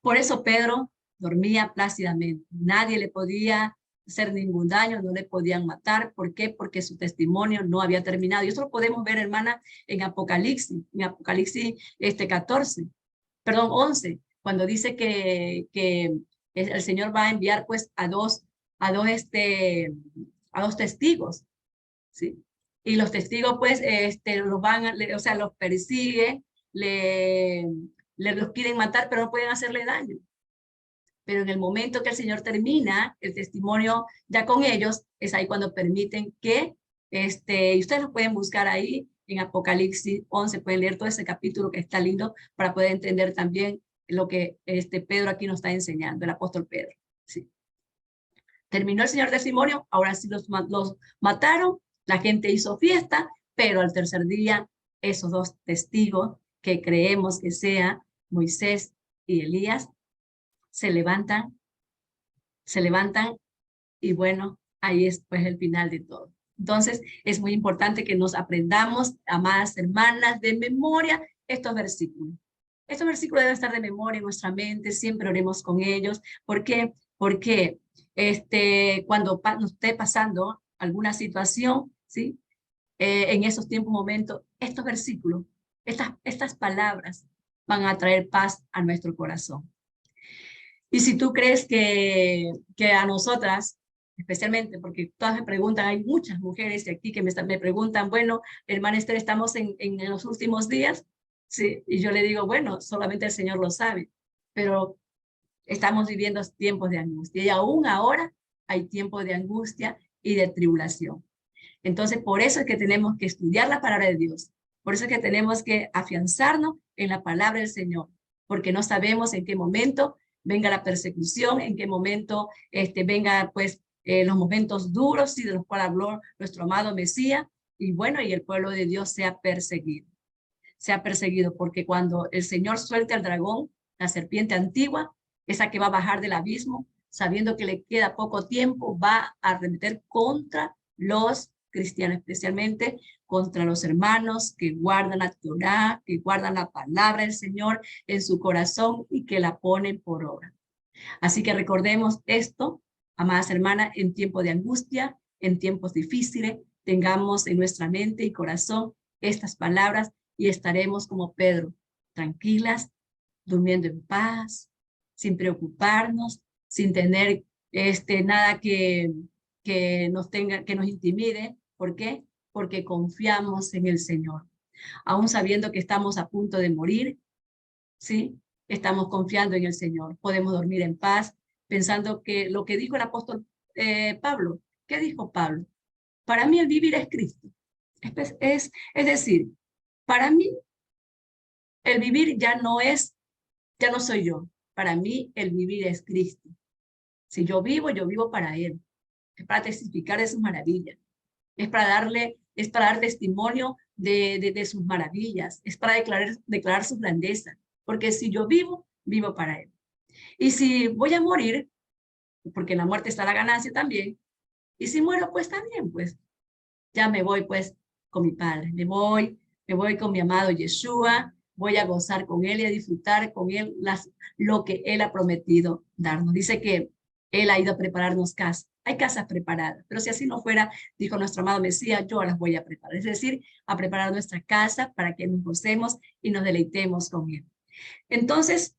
Por eso Pedro dormía plácidamente. Nadie le podía hacer ningún daño, no le podían matar. ¿Por qué? Porque su testimonio no había terminado. Y eso lo podemos ver, hermana, en Apocalipsis 14, perdón, 11, cuando dice que el Señor va a enviar pues a dos testigos, ¿sí? Y los testigos pues o sea, los persigue, los quieren matar, pero no pueden hacerle daño. Pero en el momento que el Señor termina el testimonio ya con ellos, es ahí cuando permiten que, y ustedes lo pueden buscar ahí en Apocalipsis 11, pueden leer todo ese capítulo que está lindo para poder entender también lo que Pedro aquí nos está enseñando, el apóstol Pedro. Sí. Terminó el Señor el testimonio, ahora sí los mataron, la gente hizo fiesta, pero al tercer día esos dos testigos que creemos que sea Moisés y Elías, se levantan y bueno, ahí es pues el final de todo. Entonces, es muy importante que nos aprendamos, amadas hermanas, de memoria estos versículos. Estos versículos deben estar de memoria en nuestra mente, siempre oremos con ellos. ¿Por qué? Porque cuando nos esté pasando alguna situación, ¿sí? En esos tiempos, momentos, estos versículos, estas palabras van a traer paz a nuestro corazón. Y si tú crees que a nosotras, especialmente, porque todas me preguntan, hay muchas mujeres de aquí que me preguntan, bueno, hermana Esther, ¿estamos en los últimos días? Sí, y yo le digo, bueno, solamente el Señor lo sabe, pero estamos viviendo tiempos de angustia, y aún ahora hay tiempos de angustia y de tribulación. Entonces, por eso es que tenemos que estudiar la palabra de Dios, por eso es que tenemos que afianzarnos en la palabra del Señor, porque no sabemos en qué momento venga la persecución, en qué momento venga pues los momentos duros, y de los cuales habló nuestro amado Mesías, y bueno, y el pueblo de Dios sea perseguido, porque cuando el Señor suelte al dragón, la serpiente antigua, esa que va a bajar del abismo, sabiendo que le queda poco tiempo, va a arremeter contra los cristianos, especialmente contra los hermanos que guardan la Torá, que guardan la palabra del Señor en su corazón y que la ponen por obra. Así que recordemos esto, amadas hermanas, en tiempos de angustia, en tiempos difíciles, tengamos en nuestra mente y corazón estas palabras y estaremos como Pedro, tranquilas, durmiendo en paz, sin preocuparnos, sin tener nada que nos intimide. ¿Por qué? Porque confiamos en el Señor. Aún sabiendo que estamos a punto de morir, ¿sí? Estamos confiando en el Señor. Podemos dormir en paz, pensando que lo que dijo el apóstol Pablo, ¿qué dijo Pablo? Para mí el vivir es Cristo. Es decir, para mí el vivir ya no soy yo. Para mí el vivir es Cristo. Si yo vivo para Él. Es para testificar de sus maravillas. Es para dar testimonio de sus maravillas. Es para declarar su grandeza. Porque si yo vivo, vivo para Él. Y si voy a morir, porque en la muerte está la ganancia también, y si muero, pues también, pues ya me voy pues con mi Padre, me voy con mi amado Yeshua, voy a gozar con Él y a disfrutar con Él lo que Él ha prometido darnos. Dice que Él ha ido a prepararnos casa. Hay casas preparadas, pero si así no fuera, dijo nuestro amado Mesías, yo las voy a preparar. Es decir, a preparar nuestra casa para que nos gocemos y nos deleitemos con Él. Entonces,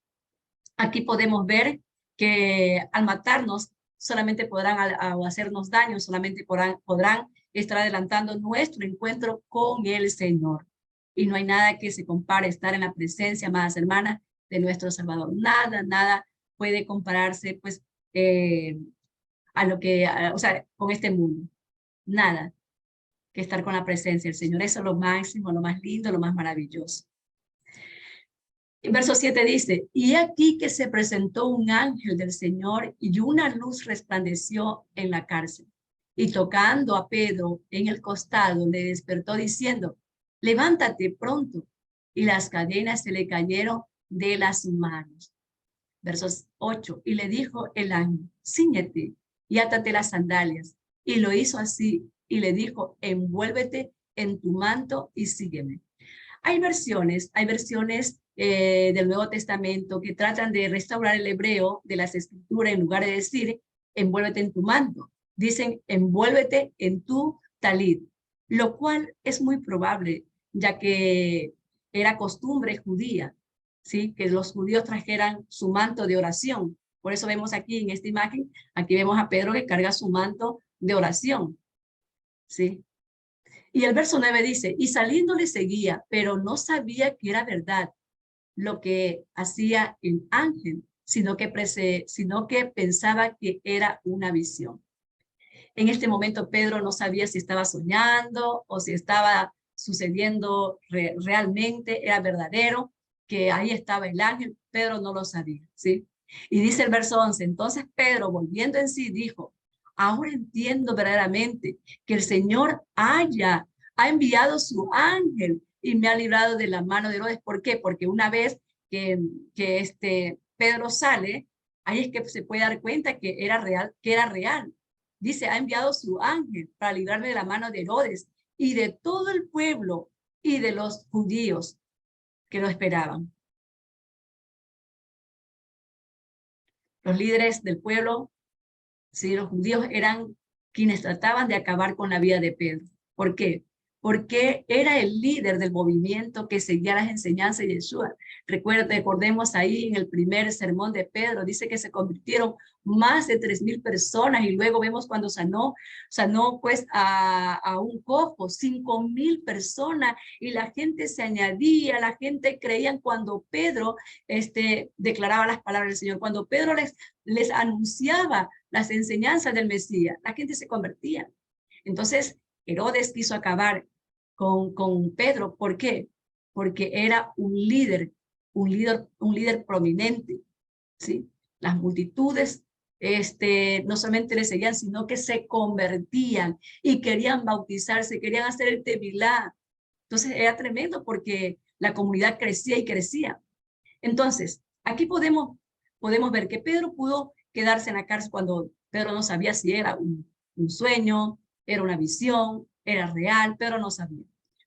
aquí podemos ver que al matarnos solamente podrán o hacernos daño, solamente podrán estar adelantando nuestro encuentro con el Señor. Y no hay nada que se compare a estar en la presencia, amadas hermanas, de nuestro Salvador. Nada puede compararse pues a lo que, o sea, con este mundo. Nada que estar con la presencia del Señor. Eso es lo máximo, lo más lindo, lo más maravilloso. En verso 7 dice, y aquí que se presentó un ángel del Señor y una luz resplandeció en la cárcel. Y tocando a Pedro en el costado, le despertó diciendo, levántate pronto. Y las cadenas se le cayeron de las manos. Versos 8, y le dijo el ángel, cíñete y átate las sandalias. Y lo hizo así, y le dijo, envuélvete en tu manto y sígueme. Hay versiones del Nuevo Testamento que tratan de restaurar el hebreo de las escrituras en lugar de decir, envuélvete en tu manto. Dicen, envuélvete en tu talit, lo cual es muy probable, ya que era costumbre judía, ¿sí? Que los judíos trajeran su manto de oración. Por eso vemos aquí en esta imagen, aquí vemos a Pedro que carga su manto de oración, ¿sí? Y el verso 9 dice, y saliendo le seguía, pero no sabía que era verdad lo que hacía el ángel, sino que pensaba que era una visión. En este momento Pedro no sabía si estaba soñando o si estaba sucediendo realmente, era verdadero, que ahí estaba el ángel. Pedro no lo sabía, ¿sí? Y dice el verso 11, entonces Pedro, volviendo en sí, dijo, ahora entiendo verdaderamente que el Señor ha enviado su ángel y me ha librado de la mano de Herodes. ¿Por qué? Porque una vez que Pedro sale, ahí es que se puede dar cuenta que era real. Dice, ha enviado su ángel para librarme de la mano de Herodes y de todo el pueblo y de los judíos que lo esperaban. Los líderes del pueblo, sí, los judíos eran quienes trataban de acabar con la vida de Pedro. ¿Por qué? Porque era el líder del movimiento que seguía las enseñanzas de Yeshua. Recordemos ahí en el primer sermón de Pedro, dice que se convirtieron más de 3,000 personas y luego vemos cuando sanó pues a un cojo, 5,000 personas y la gente se añadía, la gente creía cuando Pedro declaraba las palabras del Señor, cuando Pedro les anunciaba las enseñanzas del Mesías, la gente se convertía. Entonces, Herodes quiso acabar con Pedro. ¿Por qué? Porque era un líder prominente, ¿sí? Las multitudes no solamente le seguían, sino que se convertían y querían bautizarse, querían hacer el tevilá. Entonces, era tremendo porque la comunidad crecía y crecía. Entonces, aquí podemos ver que Pedro pudo quedarse en la cárcel cuando Pedro no sabía si era un sueño, era una visión, era real, Pedro no sabía.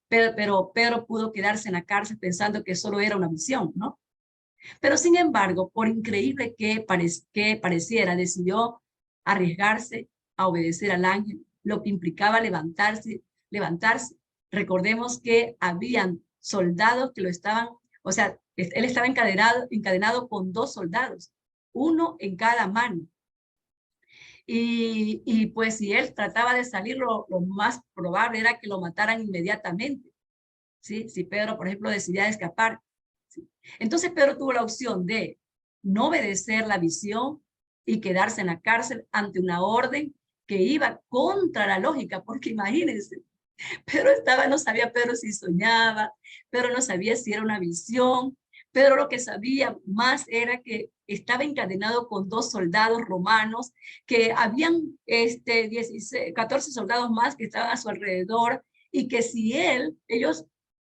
Pero Pedro pudo quedarse en la cárcel pensando que solo era una visión, ¿no? Pero sin embargo, por increíble que pareciera, decidió arriesgarse a obedecer al ángel, lo que implicaba levantarse. Recordemos que habían soldados que lo estaban, o sea, él estaba encadenado con 2 soldados, uno en cada mano. Y pues si él trataba de salir, lo más probable era que lo mataran inmediatamente, ¿sí? Si Pedro, por ejemplo, decidía escapar, ¿sí? Entonces Pedro tuvo la opción de no obedecer la visión y quedarse en la cárcel ante una orden que iba contra la lógica, porque imagínense, no sabía Pedro si soñaba, Pedro no sabía si era una visión, Pedro lo que sabía más era que estaba encadenado con 2 soldados romanos, que habían 14 soldados más que estaban a su alrededor, y que si ellos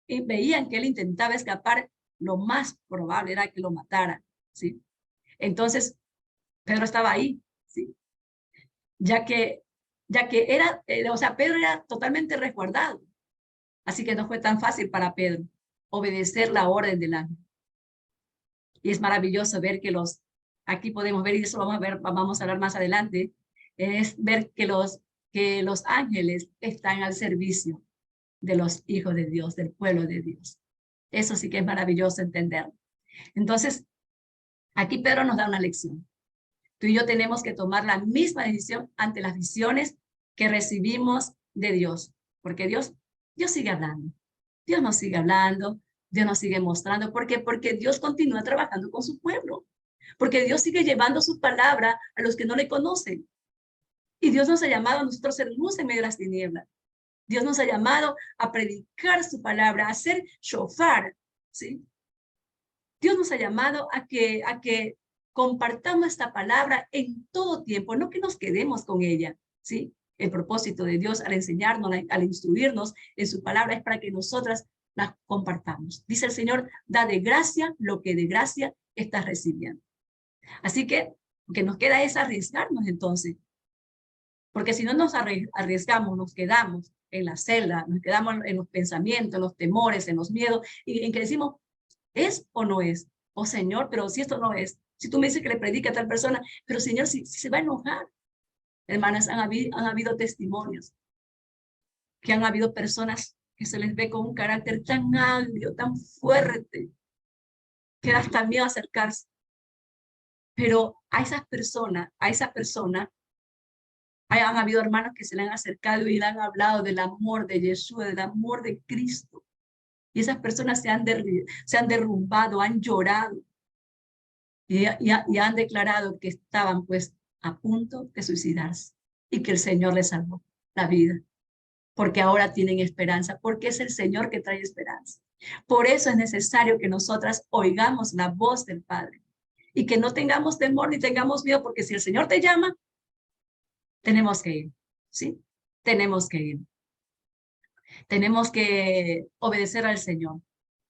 veían que él intentaba escapar, lo más probable era que lo matara. ¿sí? Entonces, Pedro estaba ahí, ¿sí? Ya que era, o sea, Pedro era totalmente resguardado. Así que no fue tan fácil para Pedro obedecer la orden del ángel. Y es maravilloso ver que aquí podemos ver, y eso vamos a hablar más adelante, es ver que los ángeles están al servicio de los hijos de Dios, del pueblo de Dios. Eso sí que es maravilloso entender. Entonces, aquí Pedro nos da una lección. Tú y yo tenemos que tomar la misma decisión ante las visiones que recibimos de Dios, porque Dios sigue hablando. Dios nos sigue hablando, Dios nos sigue mostrando. ¿Por qué? Porque Dios continúa trabajando con su pueblo, porque Dios sigue llevando su palabra a los que no le conocen. Y Dios nos ha llamado a nosotros ser luz en medio de las tinieblas. Dios nos ha llamado a predicar su palabra, a hacer shofar, ¿sí? Dios nos ha llamado a que compartamos esta palabra en todo tiempo, no que nos quedemos con ella, ¿sí? El propósito de Dios al enseñarnos, al instruirnos en su palabra es para que nosotras la compartamos. Dice el Señor, da de gracia lo que de gracia estás recibiendo. Así que lo que nos queda es arriesgarnos entonces, porque si no nos arriesgamos, nos quedamos en la celda, nos quedamos en los pensamientos, en los temores, en los miedos, y en que decimos, ¿es o no es? Oh Señor, pero si esto no es, si tú me dices que le predica a tal persona, pero Señor, si se va a enojar. Hermanas, han habido testimonios, que han habido personas que se les ve con un carácter tan agrio, tan fuerte, que da hasta miedo acercarse. Pero a esa persona, han habido hermanos que se le han acercado y le han hablado del amor de Yeshua, del amor de Cristo. Y esas personas se han derrumbado, han llorado y han declarado que estaban pues a punto de suicidarse y que el Señor les salvó la vida, porque ahora tienen esperanza, porque es el Señor que trae esperanza. Por eso es necesario que nosotras oigamos la voz del Padre y que no tengamos temor ni tengamos miedo, porque si el Señor te llama, tenemos que ir, ¿sí? Tenemos que ir. Tenemos que obedecer al Señor,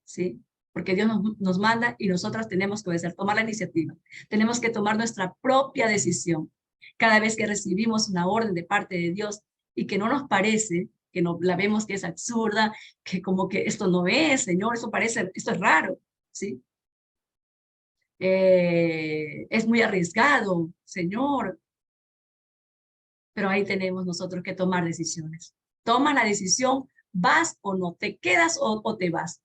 ¿sí? Porque Dios nos manda y nosotras tenemos que obedecer, tomar la iniciativa. Tenemos que tomar nuestra propia decisión. Cada vez que recibimos una orden de parte de Dios y que no nos parece, que no la vemos que es absurda, que como que esto no es, Señor, esto es raro, ¿sí? Es muy arriesgado, Señor. Pero ahí tenemos nosotros que tomar decisiones. Toma la decisión, vas o no, te quedas o te vas.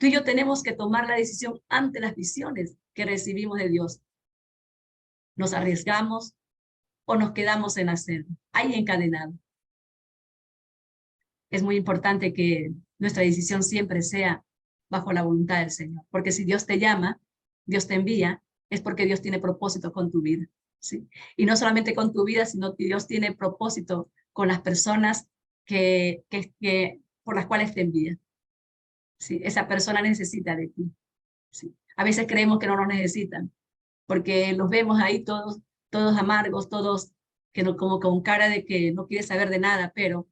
Tú y yo tenemos que tomar la decisión ante las visiones que recibimos de Dios. Nos arriesgamos o nos quedamos en la celda, ahí encadenado. Es muy importante que nuestra decisión siempre sea bajo la voluntad del Señor, porque si Dios te llama, Dios te envía, es porque Dios tiene propósito con tu vida, ¿sí? Y no solamente con tu vida, sino que Dios tiene propósito con las personas por las cuales te envía. ¿Sí? Esa persona necesita de ti. ¿Sí? A veces creemos que no nos necesitan, porque los vemos ahí todos amargos, todos que no, como con cara de que no quiere saber de nada, pero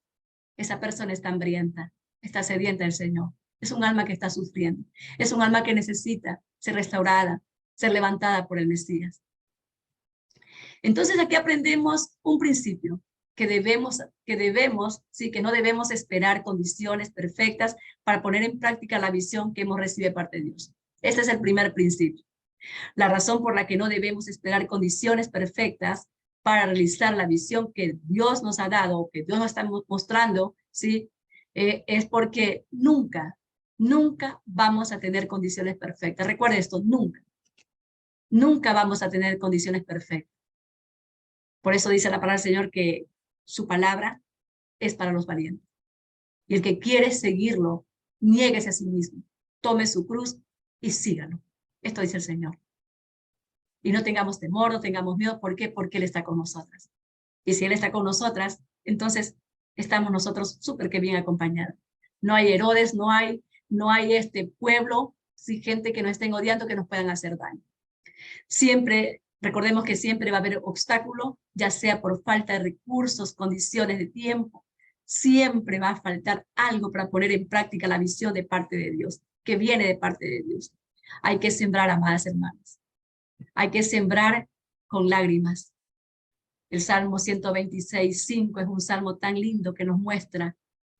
esa persona está hambrienta, está sedienta del Señor. Es un alma que está sufriendo, es un alma que necesita ser restaurada, ser levantada por el Mesías. Entonces aquí aprendemos un principio, sí, que no debemos esperar condiciones perfectas para poner en práctica la visión que hemos recibido de parte de Dios. Este es el primer principio. La razón por la que no debemos esperar condiciones perfectas para realizar la visión que Dios nos ha dado, que Dios nos está mostrando, ¿sí? Es porque nunca vamos a tener condiciones perfectas. Recuerde esto, nunca vamos a tener condiciones perfectas. Por eso dice la palabra del Señor que su palabra es para los valientes. Y el que quiere seguirlo, niéguese a sí mismo, tome su cruz y sígalo. Esto dice el Señor. Y no tengamos temor, no tengamos miedo. ¿Por qué? Porque Él está con nosotras. Y si Él está con nosotras, entonces estamos nosotros súper que bien acompañados. No hay Herodes, no hay este pueblo, sí, gente que nos estén odiando, que nos puedan hacer daño. Siempre, recordemos que siempre va a haber obstáculo, ya sea por falta de recursos, condiciones de tiempo. Siempre va a faltar algo para poner en práctica la visión de parte de Dios, que viene de parte de Dios. Hay que sembrar, amadas hermanas. Hay que sembrar con lágrimas. El Salmo 126:5 es un salmo tan lindo que nos muestra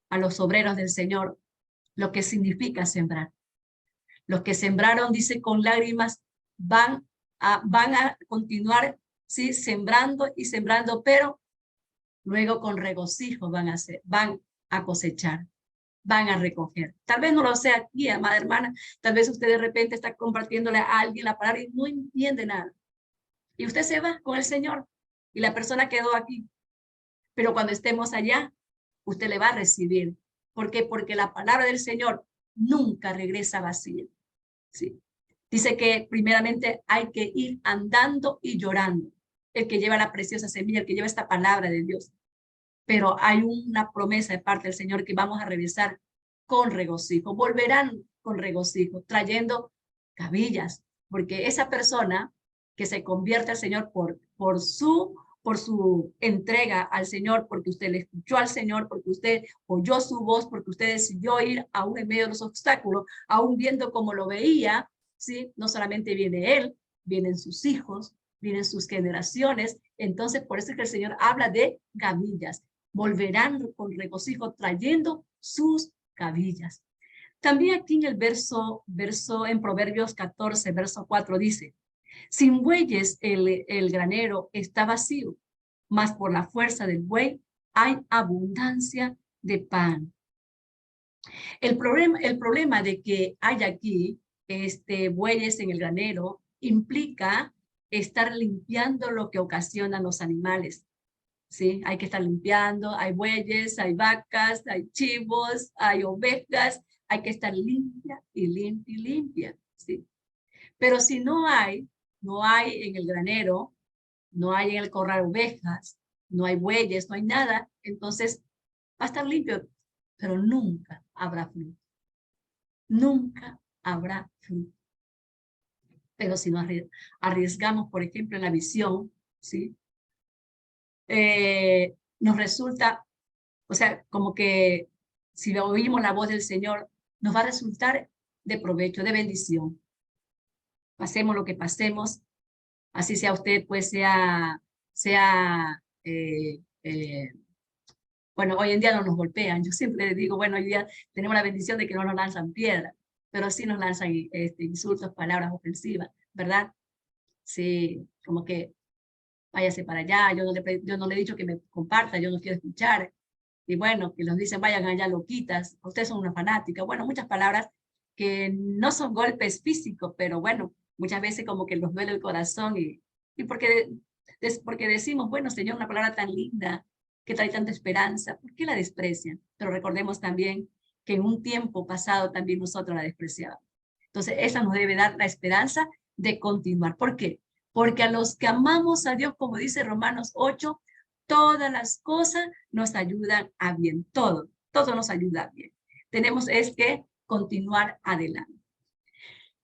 a los obreros del Señor lo que significa sembrar. Los que sembraron, dice, con lágrimas, van a continuar, sí, sembrando y sembrando, pero luego con regocijo van a cosechar, van a recoger. Tal vez no lo sea aquí, amada hermana, tal vez usted de repente está compartiéndole a alguien la palabra y no entiende nada. Y usted se va con el Señor y la persona quedó aquí. Pero cuando estemos allá, usted le va a recibir. ¿Por qué? Porque la palabra del Señor nunca regresa vacía. ¿Sí? Dice que primeramente hay que ir andando y llorando. El que lleva la preciosa semilla, el que lleva esta palabra de Dios. Pero hay una promesa de parte del Señor que vamos a regresar con regocijo. Volverán con regocijo, trayendo cabillas. Porque esa persona que se convierte al Señor por su entrega al Señor, porque usted le escuchó al Señor, porque usted oyó su voz, porque usted decidió ir aún en medio de los obstáculos, aún viendo cómo lo veía, ¿sí? No solamente viene él, vienen sus hijos, vienen sus generaciones. Entonces, por eso es que el Señor habla de gavillas. Volverán con regocijo trayendo sus gavillas. También aquí en el verso en Proverbios 14, verso 4 dice, sin bueyes el granero está vacío, mas por la fuerza del buey hay abundancia de pan. El problema de que hay aquí bueyes en el granero implica estar limpiando lo que ocasionan los animales. ¿Sí? Hay que estar limpiando, hay bueyes, hay vacas, hay chivos, hay ovejas, hay que estar limpia y limpia y limpia. ¿Sí? Pero si no hay en el granero, no hay en el corral ovejas, no hay bueyes, no hay nada, entonces va a estar limpio, pero nunca habrá fruto. Nunca habrá fruto. Pero si nos arriesgamos, por ejemplo, en la visión, ¿sí? Nos resulta, o sea, como que si oímos la voz del Señor, nos va a resultar de provecho, de bendición. Pasemos lo que pasemos, así sea usted, pues bueno, hoy en día no nos golpean. Yo siempre digo, bueno, hoy día tenemos la bendición de que no nos lanzan piedra, pero sí nos lanzan insultos, palabras ofensivas, ¿verdad? Sí, como que váyase para allá, yo no le he dicho que me comparta, yo no quiero escuchar. Y bueno, que los dicen, vayan allá loquitas, ustedes son una fanática. Bueno, muchas palabras que no son golpes físicos, pero bueno, muchas veces como que nos duele el corazón y porque decimos, bueno, Señor, una palabra tan linda, que trae tanta esperanza, ¿por qué la desprecian? Pero recordemos también que en un tiempo pasado también nosotros la despreciábamos. Entonces, esa nos debe dar la esperanza de continuar. ¿Por qué? Porque a los que amamos a Dios, como dice Romanos 8, todas las cosas nos ayudan a bien, todo nos ayuda a bien. Tenemos que continuar adelante.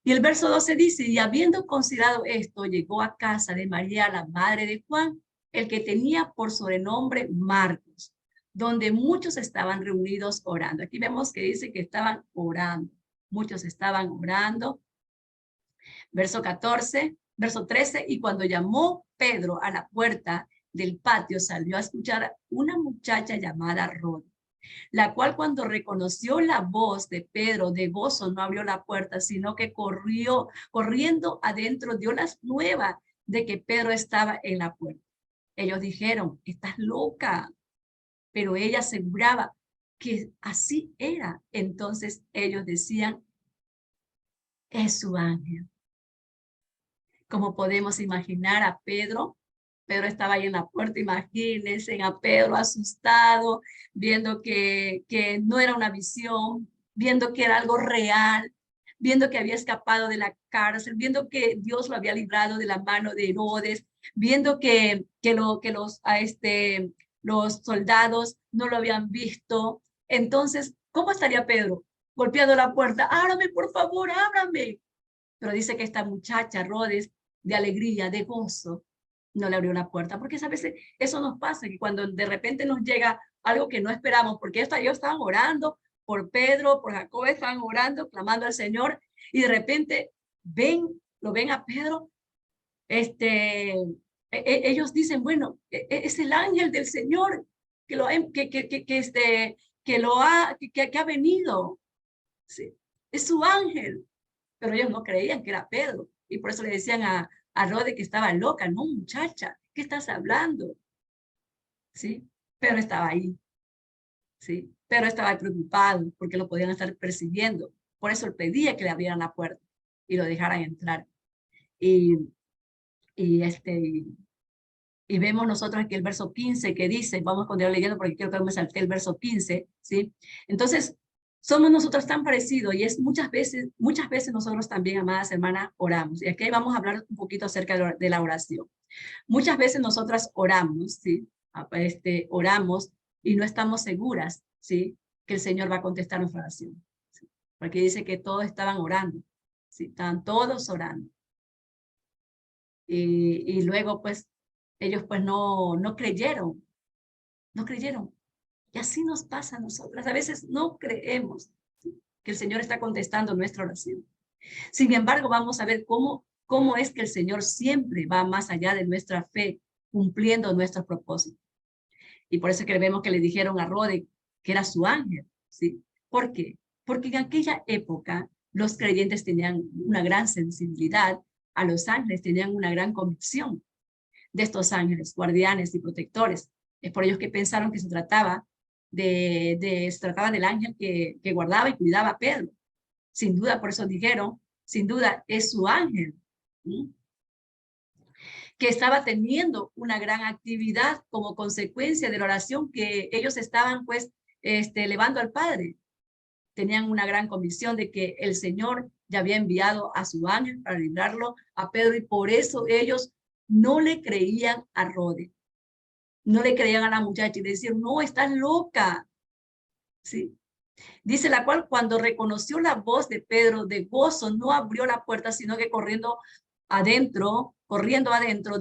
Y el verso 12 dice, y habiendo considerado esto, llegó a casa de María, la madre de Juan, el que tenía por sobrenombre Marcos, donde muchos estaban reunidos orando. Aquí vemos que dice que estaban orando. Muchos estaban orando. Verso 14, verso 13, y cuando llamó Pedro a la puerta del patio, salió a escuchar una muchacha llamada Rod, la cual cuando reconoció la voz de Pedro de gozo no abrió la puerta, sino que corriendo adentro, dio las nuevas de que Pedro estaba en la puerta. Ellos dijeron, estás loca, pero ella aseguraba que así era. Entonces ellos decían, es su ángel. Como podemos imaginar a Pedro, Pedro estaba ahí en la puerta, imagínense a Pedro asustado, viendo que no era una visión, viendo que era algo real, viendo que había escapado de la cárcel, viendo que Dios lo había librado de la mano de Herodes, viendo que los soldados no lo habían visto. Entonces, ¿cómo estaría Pedro? Golpeando la puerta, ábrame, por favor, ábrame. Pero dice que esta muchacha, Herodes, de alegría, de gozo, no le abrió la puerta, porque a veces eso nos pasa, que cuando de repente nos llega algo que no esperamos, porque ellos estaban orando por Pedro, por Jacob, estaban orando, clamando al Señor, y de repente lo ven a Pedro, ellos dicen, bueno, es el ángel del Señor que ha venido. Sí, es su ángel. Pero ellos no creían que era Pedro. Y por eso le decían a Rode que estaba loca. No, muchacha, ¿qué estás hablando? ¿Sí? Pero estaba ahí. ¿Sí? Pero estaba preocupado porque lo podían estar persiguiendo. Por eso él pedía que le abrieran la puerta y lo dejaran entrar. Y, y, y vemos nosotros aquí el verso 15 que dice, vamos a continuar leyendo porque quiero que me salte el verso 15, ¿sí? Entonces, somos nosotros tan parecidos y es muchas veces nosotros también, amadas hermanas, oramos. Y aquí vamos a hablar un poquito acerca de la oración. Muchas veces nosotras oramos, ¿sí? Oramos y no estamos seguras, ¿sí? Que el Señor va a contestar nuestra oración. ¿Sí? Porque dice que todos estaban orando, ¿sí? Estaban todos orando. Y luego, pues, ellos pues no creyeron, no creyeron. Y así nos pasa a nosotras. A veces no creemos, ¿sí? Que el Señor está contestando nuestra oración. Sin embargo, vamos a ver cómo es que el Señor siempre va más allá de nuestra fe, cumpliendo nuestros propósitos. Y por eso que vemos que le dijeron a Rode que era su ángel, ¿sí? ¿Por qué? Porque en aquella época los creyentes tenían una gran sensibilidad a los ángeles, tenían una gran convicción de estos ángeles, guardianes y protectores. Es por ellos que pensaron que se trataba del ángel que guardaba y cuidaba a Pedro. Sin duda, por eso dijeron, sin duda es su ángel, ¿sí? Que estaba teniendo una gran actividad como consecuencia de la oración que ellos estaban pues elevando al Padre. Tenían una gran convicción de que el Señor ya había enviado a su ángel para librarlo a Pedro y por eso ellos no le creían a Rode, no le creían a la muchacha y le decían, no, estás loca, ¿sí? Dice la cual cuando reconoció la voz de Pedro de gozo, no abrió la puerta, sino que corriendo adentro,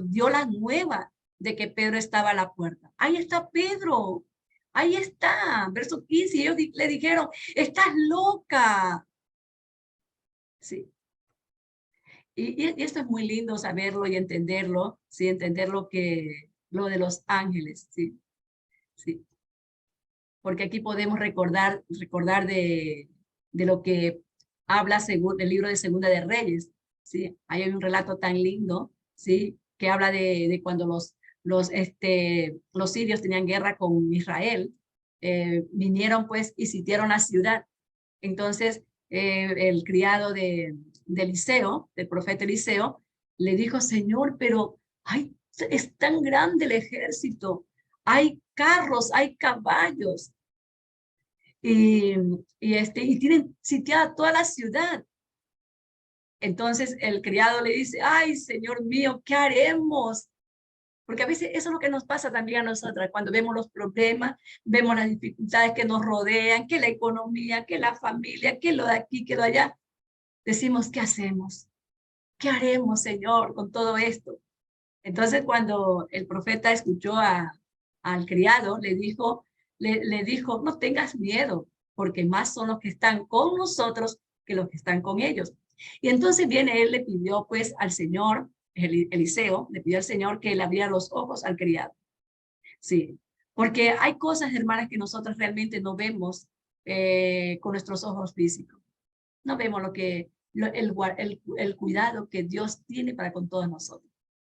dio la nueva de que Pedro estaba a la puerta. Ahí está Pedro, ahí está, verso 15, y ellos le dijeron, estás loca. Sí. Y esto es muy lindo saberlo y entenderlo, sí, entender lo de los ángeles, sí, sí. Porque aquí podemos recordar de lo que habla el libro de Segunda de Reyes, ¿sí? Ahí hay un relato tan lindo, ¿sí? Que habla de cuando los sirios tenían guerra con Israel, vinieron pues y sitiaron la ciudad. Entonces, el criado de Eliseo, del profeta Eliseo, le dijo, Señor, pero ay, es tan grande el ejército, hay carros, hay caballos, y tienen sitiada toda la ciudad. Entonces el criado le dice, ay, Señor mío, ¿qué haremos? Porque a veces eso es lo que nos pasa también a nosotras, cuando vemos los problemas, vemos las dificultades que nos rodean, que la economía, que la familia, que lo de aquí, que lo de allá. Decimos, ¿qué hacemos? ¿Qué haremos, Señor, con todo esto? Entonces, cuando el profeta escuchó al criado, le dijo, no tengas miedo, porque más son los que están con nosotros que los que están con ellos. Y entonces viene él, le pidió pues al Señor, Eliseo, le pidió al Señor que le abriera los ojos al criado. Sí, porque hay cosas, hermanas, que nosotros realmente no vemos con nuestros ojos físicos. No vemos el cuidado que Dios tiene para con todos nosotros,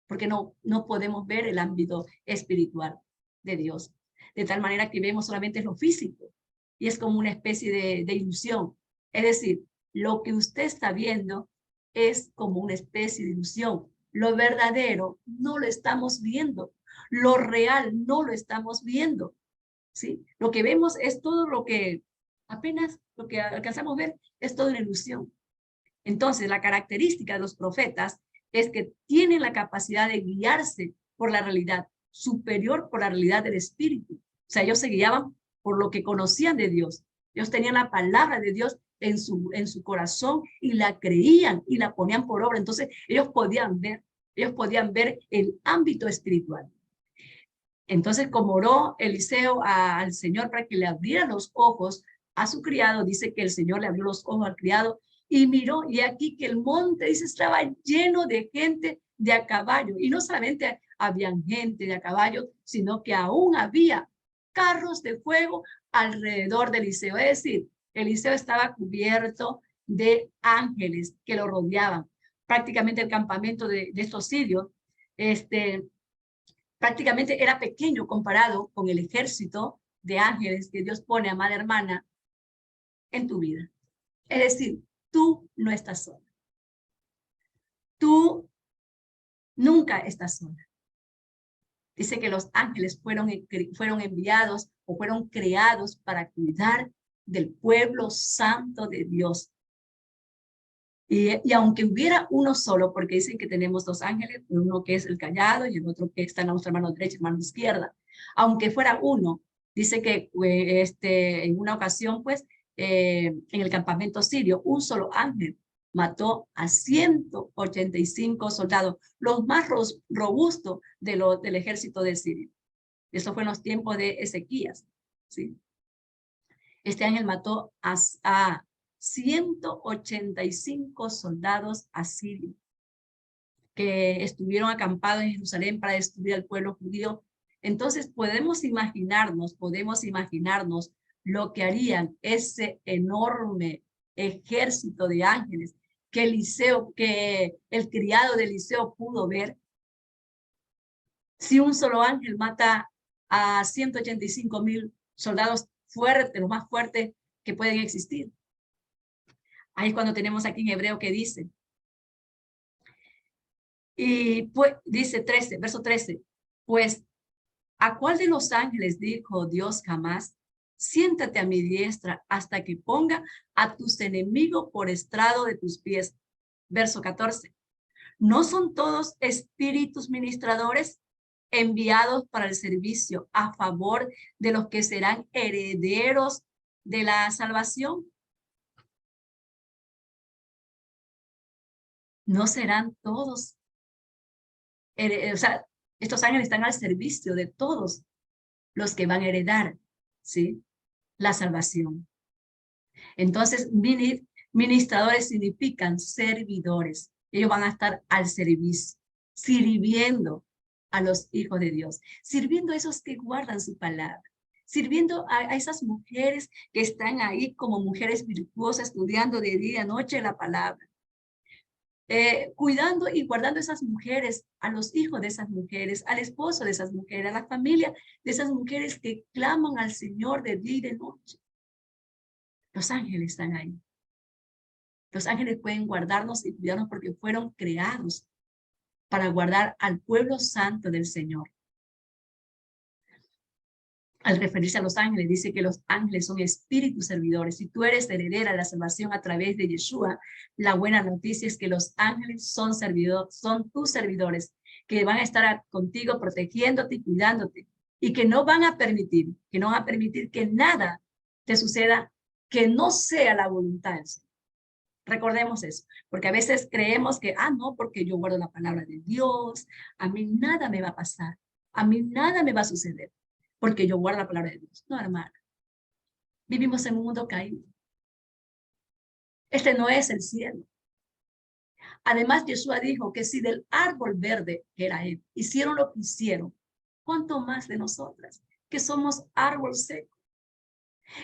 porque no podemos ver el ámbito espiritual de Dios, de tal manera que vemos solamente lo físico, y es como una especie de ilusión. Es decir, lo que usted está viendo es como una especie de ilusión. Lo verdadero no lo estamos viendo, lo real no lo estamos viendo, ¿sí? Lo que vemos es todo apenas lo que alcanzamos a ver es toda una ilusión. Entonces, la característica de los profetas es que tienen la capacidad de guiarse por la realidad superior, por la realidad del Espíritu. O sea, ellos se guiaban por lo que conocían de Dios. Ellos tenían la palabra de Dios en su corazón y la creían y la ponían por obra. Entonces, ellos podían ver el ámbito espiritual. Entonces, como oró Eliseo al Señor para que le abriera los ojos a su criado, dice que el Señor le abrió los ojos al criado y miró, y aquí que el monte, dice, estaba lleno de gente de a caballo. Y no solamente habían gente de a caballo, sino que aún había carros de fuego alrededor de Eliseo. Es decir, Eliseo estaba cubierto de ángeles que lo rodeaban. Prácticamente el campamento de estos sirios, prácticamente era pequeño comparado con el ejército de ángeles que Dios pone, amada hermana, en tu vida. Es decir, tú no estás sola. Tú nunca estás sola. Dice que los ángeles fueron enviados o fueron creados para cuidar del pueblo santo de Dios. Y aunque hubiera uno solo, porque dicen que tenemos dos ángeles, uno que es el callado y el otro que está en nuestra mano derecha y mano izquierda, aunque fuera uno, dice que en una ocasión, pues, en el campamento sirio, un solo ángel mató a 185 soldados, los más robustos del ejército de Siria. Eso fue en los tiempos de Ezequías, ¿sí? Este ángel mató a 185 soldados asirios que estuvieron acampados en Jerusalén para destruir al pueblo judío. Entonces podemos imaginarnos lo que harían ese enorme ejército de ángeles que el criado de Eliseo pudo ver. Si un solo ángel mata a 185,000 soldados fuertes, los más fuertes que pueden existir. Ahí es cuando tenemos aquí en hebreo que dice, y pues dice 13, verso 13, pues ¿a cuál de los ángeles dijo Dios jamás? Siéntate a mi diestra hasta que ponga a tus enemigos por estrado de tus pies. Verso 14, ¿no son todos espíritus ministradores enviados para el servicio a favor de los que serán herederos de la salvación? ¿No serán todos? O sea, estos ángeles están al servicio de todos los que van a heredar, ¿sí? La salvación. Entonces, ministradores significan servidores. Ellos van a estar al servicio, sirviendo a los hijos de Dios, sirviendo a esos que guardan su palabra, sirviendo a esas mujeres que están ahí como mujeres virtuosas, estudiando de día y de noche la palabra. Cuidando y guardando a esas mujeres, a los hijos de esas mujeres, al esposo de esas mujeres, a la familia de esas mujeres que claman al Señor de día y de noche. Los ángeles están ahí. Los ángeles pueden guardarnos y cuidarnos porque fueron creados para guardar al pueblo santo del Señor. Al referirse a los ángeles, dice que los ángeles son espíritus servidores. Si tú eres heredera de la salvación a través de Yeshua, la buena noticia es que los ángeles son tus servidores, que van a estar contigo protegiéndote y cuidándote, y que no van a permitir que nada te suceda que no sea la voluntad del Señor. Recordemos eso, porque a veces creemos que, no, porque yo guardo la palabra de Dios, a mí nada me va a pasar, a mí nada me va a suceder, porque yo guardo la palabra de Dios. No, hermana. Vivimos en un mundo caído. Este no es el cielo. Además, Jesús dijo que si del árbol verde, que era él, hicieron lo que hicieron, ¿cuánto más de nosotras, que somos árbol seco?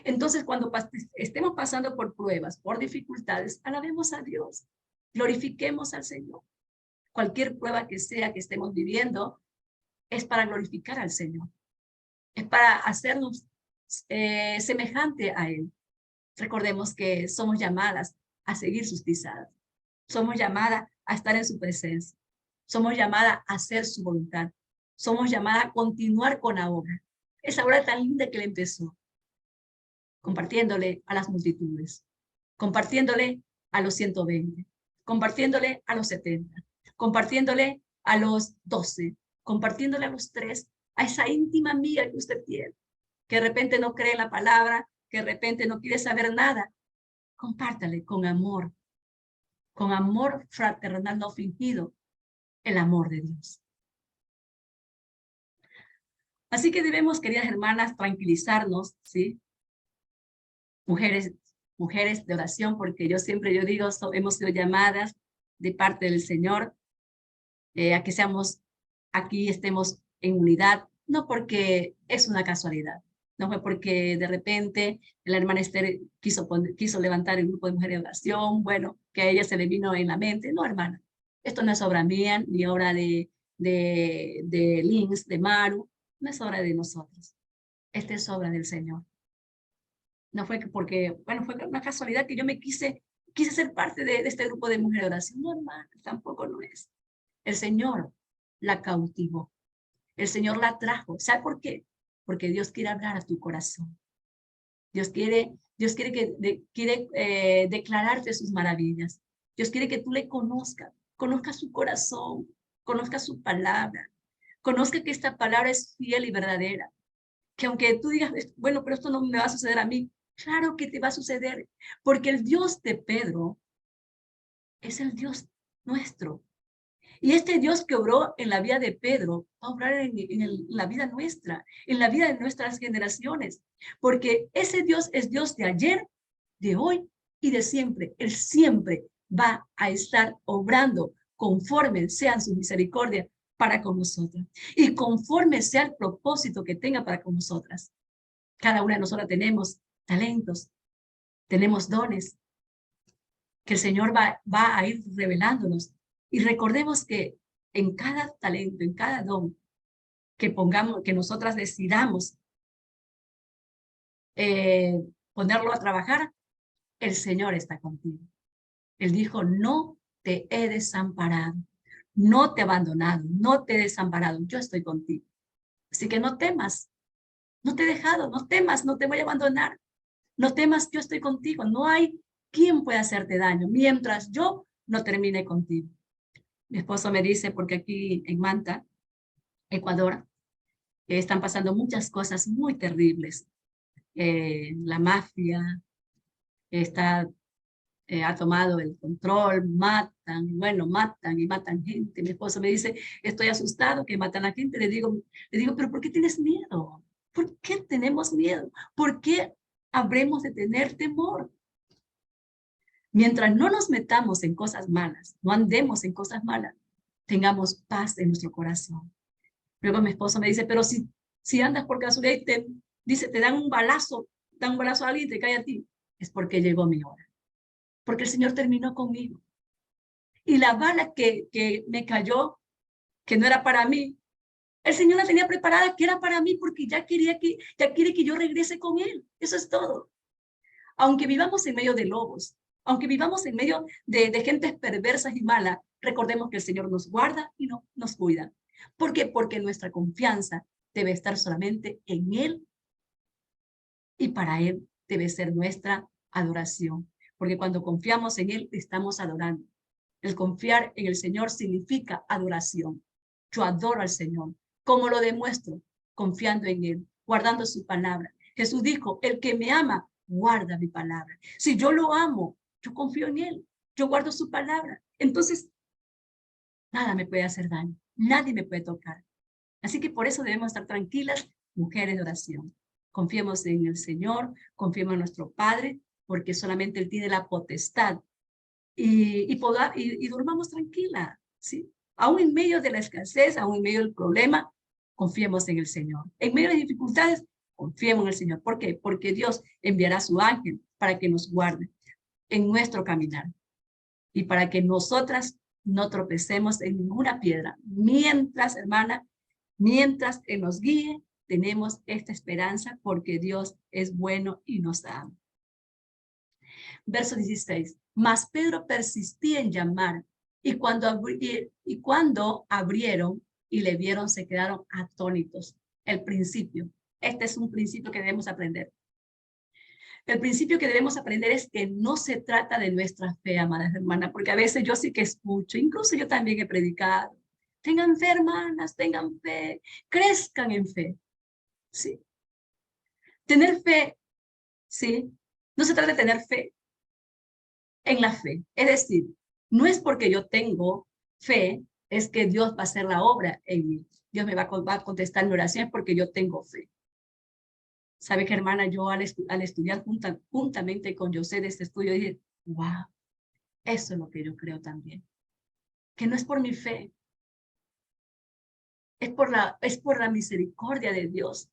Entonces, cuando estemos pasando por pruebas, por dificultades, alabemos a Dios, glorifiquemos al Señor. Cualquier prueba que sea que estemos viviendo es para glorificar al Señor, es para hacernos semejante a Él. Recordemos que somos llamadas a seguir sus pisadas, somos llamadas a estar en su presencia, somos llamadas a hacer su voluntad, somos llamadas a continuar con la obra, esa obra tan linda que Él empezó, compartiéndole a las multitudes, compartiéndole a los 120, compartiéndole a los 70, compartiéndole a los 12, compartiéndole a los 3, a esa íntima amiga que usted tiene, que de repente no cree en la palabra, que de repente no quiere saber nada. Compártale con amor fraternal no fingido, el amor de Dios. Así que debemos, queridas hermanas, tranquilizarnos, ¿sí? Mujeres mujeres de oración, porque yo digo, hemos sido llamadas de parte del Señor a que seamos aquí, estemos en unidad, no porque es una casualidad, no fue porque de repente la hermana Esther quiso levantar el grupo de mujeres de oración, bueno, que a ella se le vino en la mente. No, hermana, esto no es obra mía, ni obra de Lins, de Maru, no es obra de nosotros. Esta es obra del Señor. No fue porque, bueno, fue una casualidad que yo quise ser parte de este grupo de mujeres de oración. No, hermana, tampoco no es. El Señor la cautivó. El Señor la trajo. ¿Sabe por qué? Porque Dios quiere hablar a tu corazón. Dios quiere declararte sus maravillas. Dios quiere que tú le conozcas su corazón, conozcas su palabra, conozca que esta palabra es fiel y verdadera. Que aunque tú digas, bueno, pero esto no me va a suceder a mí, claro que te va a suceder, porque el Dios de Pedro es el Dios nuestro. Y este Dios que obró en la vida de Pedro va a obrar en la vida nuestra, en la vida de nuestras generaciones, porque ese Dios es Dios de ayer, de hoy y de siempre. Él siempre va a estar obrando conforme sean sus misericordias para con nosotros y conforme sea el propósito que tenga para con nosotras. Cada una de nosotras tenemos talentos, tenemos dones que el Señor va a ir revelándonos. Y recordemos que en cada talento, en cada don que pongamos, que nosotras decidamos ponerlo a trabajar, el Señor está contigo. Él dijo, no te he desamparado, no te he abandonado, no te he desamparado, yo estoy contigo. Así que no temas, no te he dejado, no temas, no te voy a abandonar, no temas, yo estoy contigo. No hay quien pueda hacerte daño mientras yo no termine contigo. Mi esposo me dice, porque aquí en Manta, Ecuador, están pasando muchas cosas muy terribles. La mafia ha tomado el control, matan y matan gente. Mi esposo me dice, estoy asustado que matan a la gente. Le digo, pero ¿por qué tienes miedo? ¿Por qué tenemos miedo? ¿Por qué habremos de tener temor? Mientras no nos metamos en cosas malas, no andemos en cosas malas, tengamos paz en nuestro corazón. Luego mi esposo me dice, pero si andas por casualidad y te dan un balazo a alguien y te cae a ti, es porque llegó mi hora. Porque el Señor terminó conmigo. Y la bala que me cayó, que no era para mí, el Señor la tenía preparada que era para mí porque ya quiere que yo regrese con Él. Eso es todo. Aunque vivamos en medio de lobos, aunque vivamos en medio de gentes perversas y malas, recordemos que el Señor nos guarda y nos cuida. ¿Por qué? Porque nuestra confianza debe estar solamente en Él y para Él debe ser nuestra adoración. Porque cuando confiamos en Él, estamos adorando. El confiar en el Señor significa adoración. Yo adoro al Señor. ¿Cómo lo demuestro? Confiando en Él, guardando su palabra. Jesús dijo, el que me ama, guarda mi palabra. Si yo lo amo, yo confío en Él. Yo guardo su palabra. Entonces, nada me puede hacer daño. Nadie me puede tocar. Así que por eso debemos estar tranquilas, mujeres de oración. Confiemos en el Señor, confiemos en nuestro Padre, porque solamente Él tiene la potestad. Y durmamos tranquila, ¿sí? Aún en medio de la escasez, aún en medio del problema, confiemos en el Señor. En medio de dificultades, confiemos en el Señor. ¿Por qué? Porque Dios enviará a su ángel para que nos guarde en nuestro caminar y para que nosotras no tropecemos en ninguna piedra. Mientras, hermana, mientras Él nos guíe, tenemos esta esperanza porque Dios es bueno y nos ama. Verso 16. Mas Pedro persistía en llamar y cuando abrieron y le vieron, se quedaron atónitos. El principio. Este es un principio que debemos aprender. El principio que debemos aprender es que no se trata de nuestra fe, amadas hermanas, porque a veces yo sí que escucho, incluso yo también he predicado. Tengan fe, hermanas, tengan fe, crezcan en fe. ¿Sí? Tener fe, ¿sí? No se trata de tener fe en la fe. Es decir, no es porque yo tengo fe, es que Dios va a hacer la obra en mí. Dios me va a contestar mi oración porque yo tengo fe. ¿Sabe qué, hermana? Yo al estudiar juntamente con José de este estudio, dije, wow, eso es lo que yo creo también. Que no es por mi fe, es por la misericordia de Dios.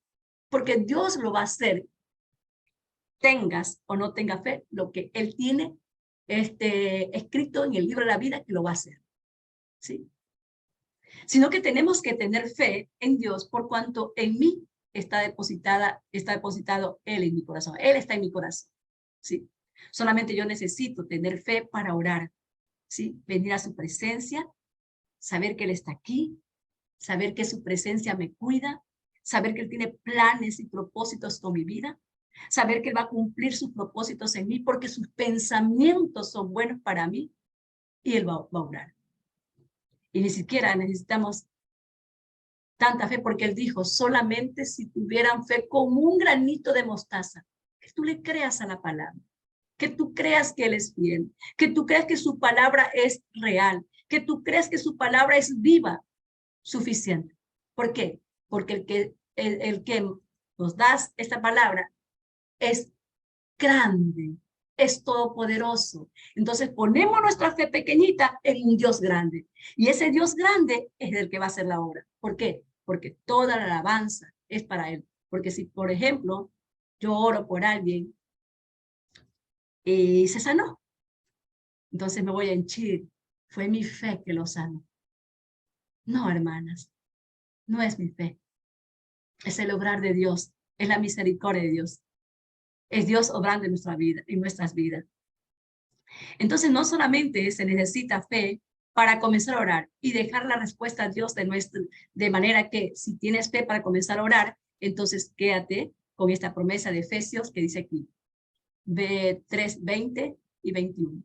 Porque Dios lo va a hacer, tengas o no tengas fe, lo que Él tiene escrito en el libro de la vida, que lo va a hacer. ¿Sí? Sino que tenemos que tener fe en Dios por cuanto en mí está depositado Él en mi corazón. Él está en mi corazón. ¿Sí? Solamente yo necesito tener fe para orar. ¿Sí? Venir a su presencia, saber que Él está aquí, saber que su presencia me cuida, saber que Él tiene planes y propósitos con mi vida, saber que Él va a cumplir sus propósitos en mí porque sus pensamientos son buenos para mí y Él va a orar. Y ni siquiera necesitamos tanta fe porque Él dijo, solamente si tuvieran fe como un granito de mostaza, que tú le creas a la palabra, que tú creas que Él es fiel, que tú creas que su palabra es real, que tú creas que su palabra es viva, suficiente. ¿Por qué? Porque el que nos da esta palabra es grande, es todopoderoso. Entonces ponemos nuestra fe pequeñita en un Dios grande. Y ese Dios grande es el que va a hacer la obra. ¿Por qué? Porque toda la alabanza es para Él. Porque si, por ejemplo, yo oro por alguien y se sanó, entonces me voy a henchir. Fue mi fe que lo sanó. No, hermanas, no es mi fe. Es el obrar de Dios, es la misericordia de Dios. Es Dios obrando en nuestra vida, en nuestras vidas. Entonces, no solamente se necesita fe para comenzar a orar y dejar la respuesta a Dios de manera que si tienes fe para comenzar a orar, entonces quédate con esta promesa de Efesios que dice aquí, 3, 20 y 21.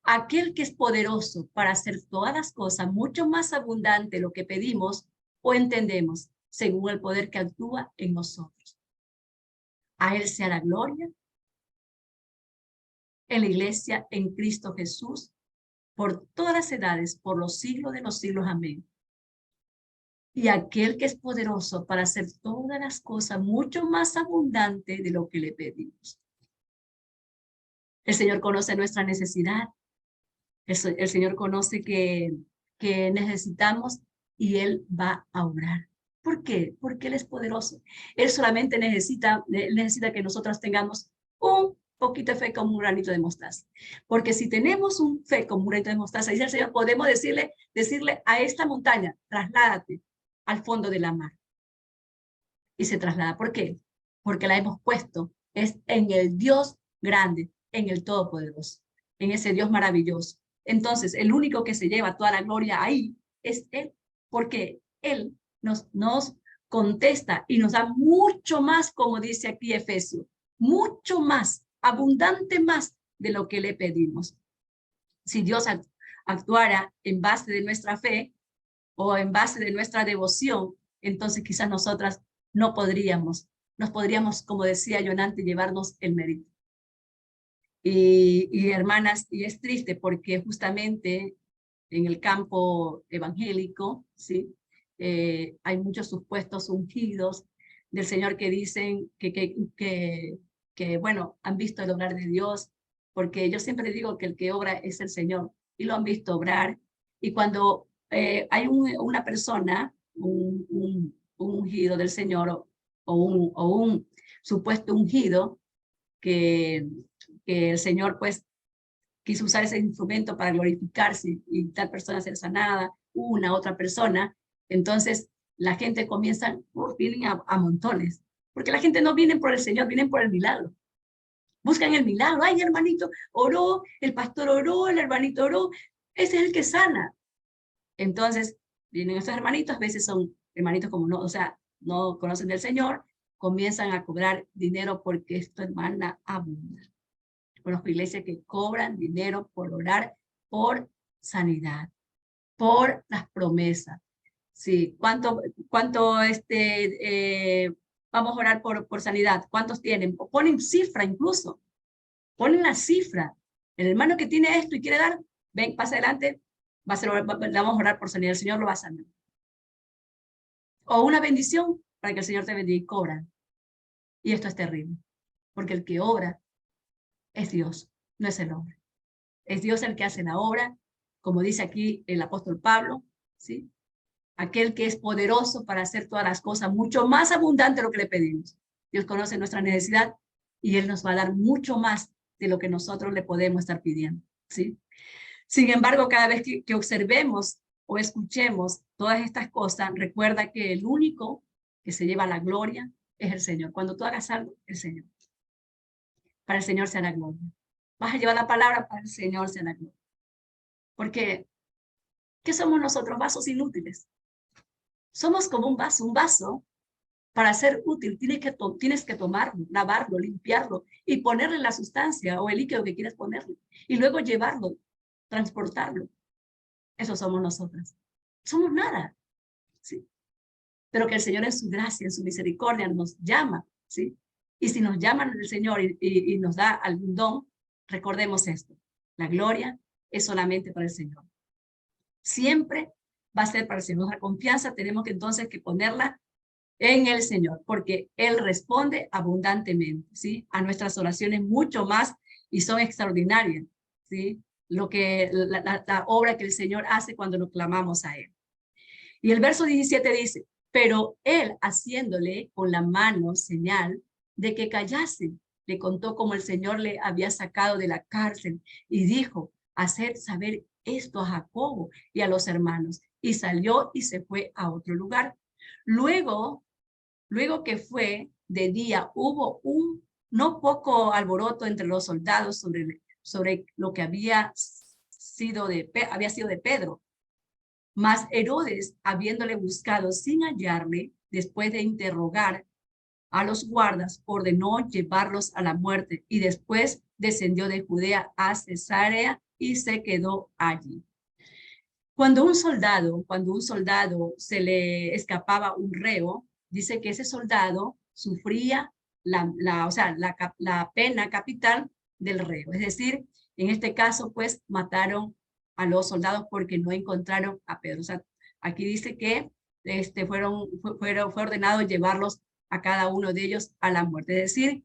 Aquel que es poderoso para hacer todas las cosas mucho más abundante de lo que pedimos o entendemos, según el poder que actúa en nosotros. A Él sea la gloria en la iglesia, en Cristo Jesús, por todas las edades, por los siglos de los siglos. Amén. Y aquel que es poderoso para hacer todas las cosas mucho más abundante de lo que le pedimos. El Señor conoce nuestra necesidad. El Señor conoce que necesitamos y Él va a obrar. ¿Por qué? Porque Él es poderoso. Él solamente necesita que nosotros tengamos un poquito de fe como un granito de mostaza. Porque si tenemos un fe como un granito de mostaza, dice el Señor, podemos decirle a esta montaña, trasládate al fondo de la mar. Y se traslada. ¿Por qué? Porque la hemos puesto es en el Dios grande, en el Todopoderoso, en ese Dios maravilloso. Entonces, el único que se lleva toda la gloria ahí es Él, porque Él nos contesta y nos da mucho más, como dice aquí Efesios, mucho más, abundante más de lo que le pedimos. Si Dios actuara en base de nuestra fe o en base de nuestra devoción, entonces quizás nosotras nos podríamos, como decía Yonante, llevarnos el mérito. Y hermanas, y es triste porque justamente en el campo evangélico, ¿sí? Hay muchos supuestos ungidos del Señor que dicen que, bueno, han visto el obrar de Dios, porque yo siempre digo que el que obra es el Señor, y lo han visto obrar. Y cuando hay una persona, un ungido del Señor, o un supuesto ungido, que el Señor pues quiso usar ese instrumento para glorificarse y tal persona ser sanada, una otra persona, entonces la gente comienza, vienen a montones, porque la gente no viene por el Señor, vienen por el milagro. Buscan el milagro, ay, hermanito oró, el pastor oró, el hermanito oró, ese es el que sana. Entonces, vienen estos hermanitos, a veces son hermanitos como no, o sea, no conocen del Señor, comienzan a cobrar dinero porque esto, hermana, abunda. Conozco iglesias que cobran dinero por orar por sanidad, por las promesas. Sí, ¿cuánto vamos a orar por sanidad? ¿Cuántos tienen? O ponen cifra incluso, ponen la cifra. El hermano que tiene esto y quiere dar, ven, pasa adelante, vamos a orar por sanidad, el Señor lo va a sanar. O una bendición para que el Señor te bendiga y cobran. Y esto es terrible, porque el que obra es Dios, no es el hombre. Es Dios el que hace la obra, como dice aquí el apóstol Pablo, ¿sí? Aquel que es poderoso para hacer todas las cosas, mucho más abundante de lo que le pedimos. Dios conoce nuestra necesidad y Él nos va a dar mucho más de lo que nosotros le podemos estar pidiendo, ¿sí? Sin embargo, cada vez que observemos o escuchemos todas estas cosas, recuerda que el único que se lleva la gloria es el Señor. Cuando tú hagas algo, el Señor. Para el Señor sea la gloria. Vas a llevar la palabra, para el Señor sea la gloria. Porque, ¿qué somos nosotros? Vasos inútiles. Somos como un vaso para ser útil. Tienes que tomarlo, lavarlo, limpiarlo y ponerle la sustancia o el líquido que quieras ponerle. Y luego llevarlo, transportarlo. Eso somos nosotras. Somos nada, ¿sí? Pero que el Señor en su gracia, en su misericordia nos llama, ¿sí? Y si nos llaman el Señor y nos da algún don, recordemos esto. La gloria es solamente para el Señor. Siempre va a ser para el Señor. Nuestra confianza tenemos que entonces que ponerla en el Señor, porque Él responde abundantemente, ¿sí? A nuestras oraciones mucho más y son extraordinarias, ¿sí? La obra que el Señor hace cuando lo clamamos a Él. Y el verso 17 dice, pero Él haciéndole con la mano señal de que callase, le contó cómo el Señor le había sacado de la cárcel y dijo, haced saber esto a Jacobo y a los hermanos. Y salió y se fue a otro lugar. Luego que fue de día, hubo un no poco alboroto entre los soldados sobre lo que había sido de Pedro. Mas Herodes, habiéndole buscado sin hallarle, después de interrogar a los guardas, ordenó llevarlos a la muerte y después descendió de Judea a Cesarea y se quedó allí. Cuando un soldado se le escapaba un reo, dice que ese soldado sufría la pena capital del reo. Es decir, en este caso, pues mataron a los soldados porque no encontraron a Pedro. O sea, aquí dice que fue ordenado llevarlos a cada uno de ellos a la muerte. Es decir,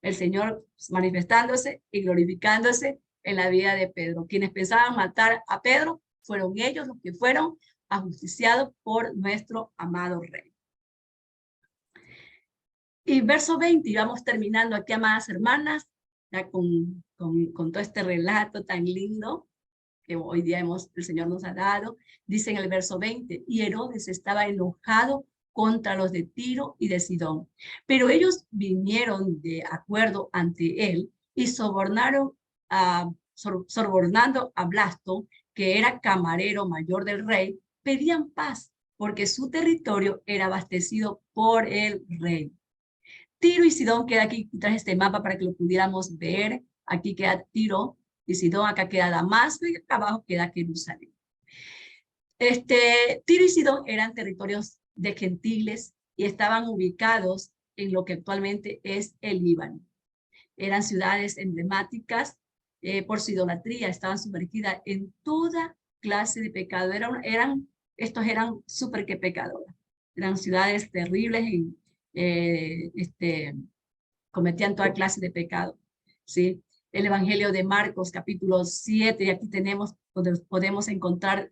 el Señor manifestándose y glorificándose en la vida de Pedro. Quienes pensaban matar a Pedro fueron ellos los que fueron ajusticiados por nuestro amado Rey. Y verso 20, y vamos terminando aquí, amadas hermanas, ya con todo este relato tan lindo que hoy día el Señor nos ha dado. Dice en el verso 20, y Herodes estaba enojado contra los de Tiro y de Sidón, pero ellos vinieron de acuerdo ante él y sobornando a Blasto, que era camarero mayor del rey, pedían paz, porque su territorio era abastecido por el rey. Tiro y Sidón queda aquí, tras este mapa para que lo pudiéramos ver. Aquí queda Tiro y Sidón, acá queda Damasco y acá abajo queda Jerusalén. Tiro y Sidón eran territorios de gentiles y estaban ubicados en lo que actualmente es el Líbano. Eran ciudades emblemáticas por su idolatría, estaban sumergidas en toda clase de pecado. Estos eran súper que pecadores. Eran ciudades terribles y cometían toda clase de pecado, ¿sí? El Evangelio de Marcos, capítulo 7, y aquí tenemos donde podemos encontrar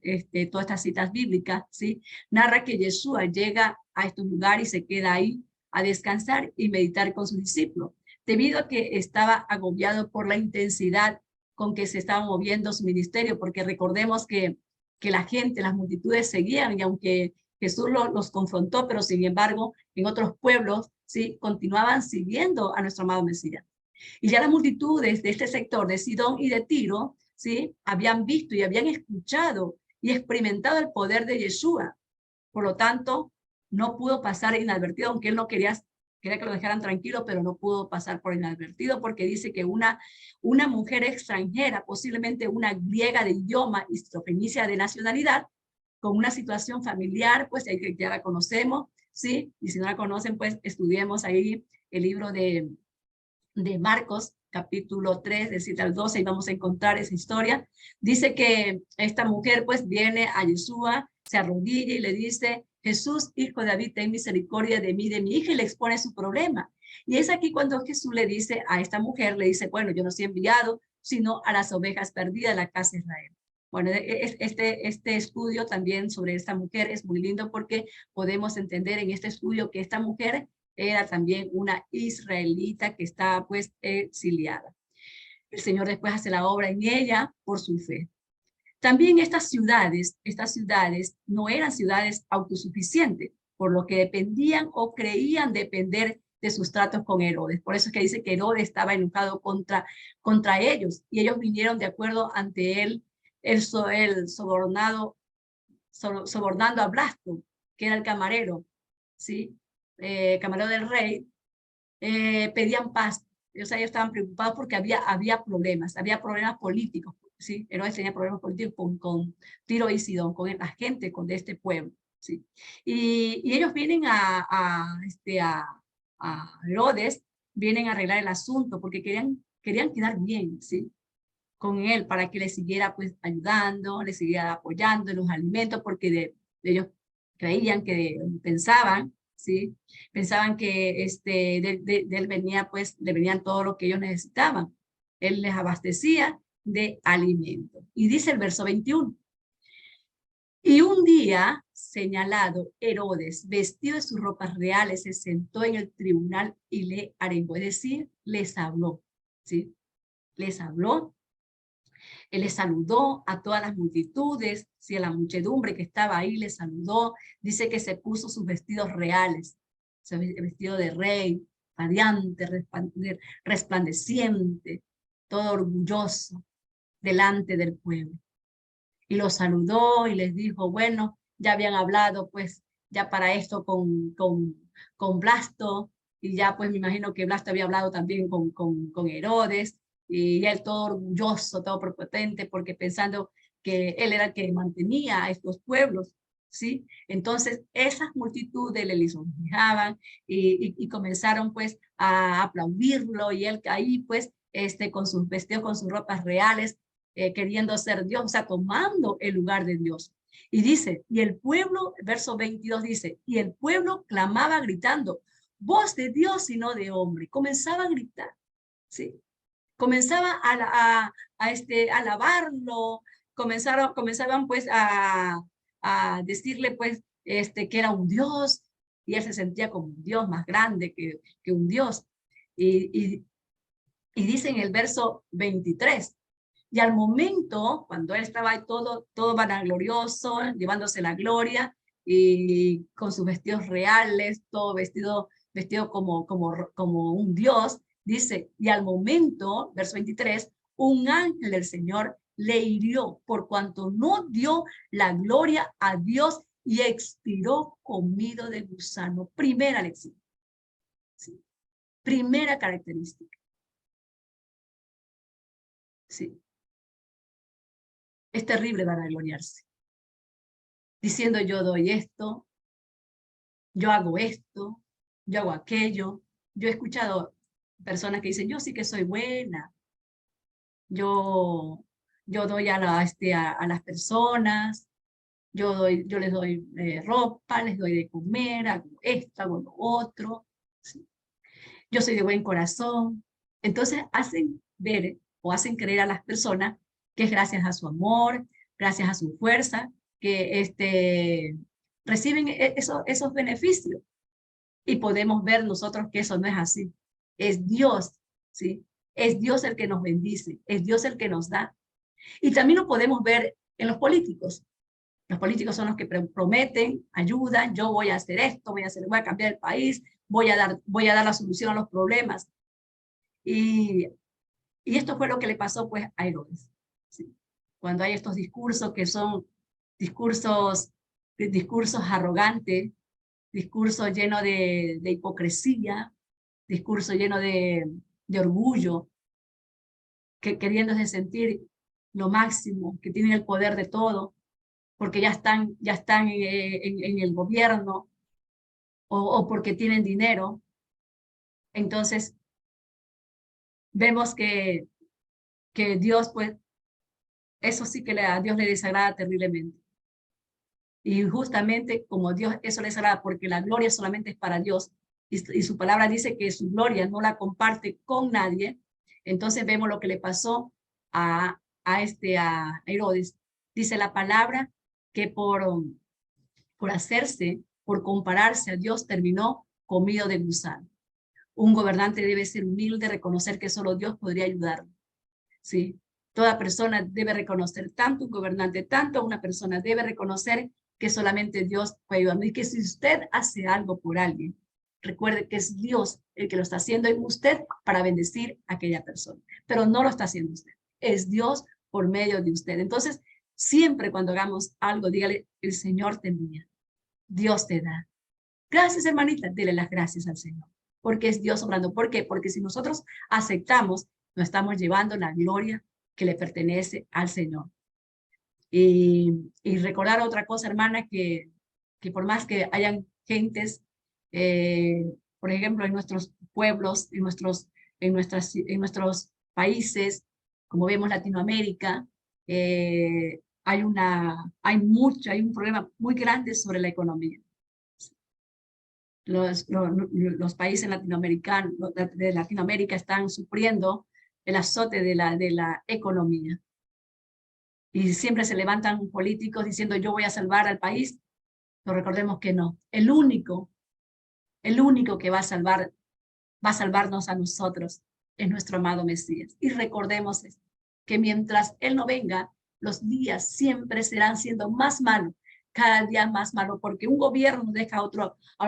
todas estas citas bíblicas, ¿sí? Narra que Yeshua llega a estos lugares y se queda ahí a descansar y meditar con sus discípulos, debido a que estaba agobiado por la intensidad con que se estaba moviendo su ministerio, porque recordemos que la gente, las multitudes seguían, y aunque Jesús los confrontó, pero sin embargo, en otros pueblos, ¿sí? Continuaban siguiendo a nuestro amado Mesías. Y ya las multitudes de este sector de Sidón y de Tiro, ¿sí? Habían visto y habían escuchado y experimentado el poder de Yeshua. Por lo tanto, no pudo pasar inadvertido, aunque él no quería que lo dejaran tranquilo, pero no pudo pasar por inadvertido, porque dice que una mujer extranjera, posiblemente una griega de idioma y sirofenicia de nacionalidad, con una situación familiar, pues ya la conocemos, ¿sí? Y si no la conocen, pues estudiemos ahí el libro de Marcos, capítulo 3, del 7 al 12, y vamos a encontrar esa historia. Dice que esta mujer pues viene a Yeshua, se arrodilla y le dice, Jesús, hijo de David, ten misericordia de mí, de mi hija, y le expone su problema. Y es aquí cuando Jesús le dice a esta mujer, le dice, bueno, yo no soy enviado, sino a las ovejas perdidas de la casa de Israel. Bueno, este estudio también sobre esta mujer es muy lindo porque podemos entender en este estudio que esta mujer era también una israelita que estaba pues exiliada. El Señor después hace la obra en ella por su fe. También estas ciudades no eran ciudades autosuficientes, por lo que dependían o creían depender de sus tratos con Herodes. Por eso es que dice que Herodes estaba enojado contra ellos y ellos vinieron de acuerdo ante él, el sobornando a Blasto, que era el camarero, ¿sí? Camarero del rey, pedían paz. O sea, ellos estaban preocupados porque había problemas políticos, ¿sí? Herodes tenía problemas políticos con Tiro y Sidón, con la gente de este pueblo, ¿sí? Y ellos vienen a Herodes, vienen a arreglar el asunto porque querían quedar bien, ¿sí? Con él para que le siguiera pues ayudando, le siguiera apoyando en los alimentos, porque de ellos creían pensaban, ¿sí? Pensaban que de él venía pues, le venían todo lo que ellos necesitaban. Él les abastecía de alimento. Y dice el verso 21. Y un día señalado, Herodes, vestido de sus ropas reales, se sentó en el tribunal y le arengó, es decir, les habló, ¿sí? Les habló. Él les saludó a todas las multitudes, si a la muchedumbre que estaba ahí les saludó. Dice que se puso sus vestidos reales, su vestido de rey, radiante, resplandeciente, todo orgulloso delante del pueblo. Y los saludó y les dijo, bueno, ya habían hablado pues ya para esto con Blasto, y ya pues me imagino que Blasto había hablado también con Herodes, y él todo orgulloso, todo prepotente, porque pensando que él era el que mantenía a estos pueblos, ¿sí? Entonces esas multitudes le lisonjeaban y comenzaron pues a aplaudirlo, y él ahí pues con sus vestidos, con sus ropas reales, queriendo ser Dios, o sea, tomando el lugar de Dios. Y dice, y el pueblo, verso 22 dice, y el pueblo clamaba gritando, voz de Dios y no de hombre. Comenzaba a gritar, ¿sí? Comenzaba a alabarlo, comenzaban pues a decirle pues que era un Dios, y él se sentía como un Dios más grande que un Dios. Y dice en el verso 23, y al momento, cuando él estaba ahí todo vanaglorioso, llevándose la gloria, y con sus vestidos reales, todo vestido como un Dios, dice, y al momento, verso 23, un ángel del Señor le hirió por cuanto no dio la gloria a Dios y expiró comido de gusano. Primera lección. ¿Sí? Primera característica. Sí. Es terrible vanagloriarse, diciendo yo doy esto, yo hago esto, yo hago aquello. Yo he escuchado personas que dicen, yo sí que soy buena, yo, yo doy a las personas, yo les doy ropa, les doy de comer, hago esto, hago lo otro, ¿sí? Yo soy de buen corazón. Entonces hacen ver o hacen creer a las personas que es gracias a su amor, gracias a su fuerza, que reciben esos beneficios. Y podemos ver nosotros que eso no es así. Es Dios, ¿sí? Es Dios el que nos bendice, es Dios el que nos da. Y también lo podemos ver en los políticos. Los políticos son los que prometen, ayudan, yo voy a hacer esto, voy a cambiar el país, voy a dar la solución a los problemas. Y esto fue lo que le pasó pues a Herodes, ¿sí? Cuando hay estos discursos que son discursos arrogantes, discursos llenos de hipocresía, discurso lleno de orgullo, queriéndose sentir lo máximo, que tienen el poder de todo, porque ya están en el gobierno, o porque tienen dinero. Entonces vemos que Dios, pues, eso sí que a Dios le desagrada terriblemente. Y justamente como Dios eso le desagrada, porque la gloria solamente es para Dios, y su palabra dice que su gloria no la comparte con nadie. Entonces vemos lo que le pasó a Herodes. Dice la palabra que por hacerse, por compararse a Dios, terminó comido de gusano. Un gobernante debe ser humilde, reconocer que solo Dios podría ayudarlo. ¿Sí? Toda persona debe reconocer, tanto un gobernante, tanto una persona debe reconocer que solamente Dios puede ayudarlo. Y que si usted hace algo por alguien, recuerde que es Dios el que lo está haciendo en usted para bendecir a aquella persona. Pero no lo está haciendo usted. Es Dios por medio de usted. Entonces, siempre cuando hagamos algo, dígale, el Señor te envía. Dios te da. Gracias, hermanita. Dile las gracias al Señor. Porque es Dios obrando. ¿Por qué? Porque si nosotros aceptamos, nos estamos llevando la gloria que le pertenece al Señor. Y recordar otra cosa, hermana, que por más que hayan gentes, por ejemplo, en nuestros pueblos, en nuestros países, como vemos Latinoamérica, hay un problema muy grande sobre la economía. Los países latinoamericanos de Latinoamérica están sufriendo el azote de la economía. Y siempre se levantan políticos diciendo yo voy a salvar al país, pero recordemos que no. El único que va a salvarnos a nosotros es nuestro amado Mesías. Y recordemos esto, que mientras Él no venga, los días siempre serán siendo más malos, cada día más malo, porque un gobierno deja al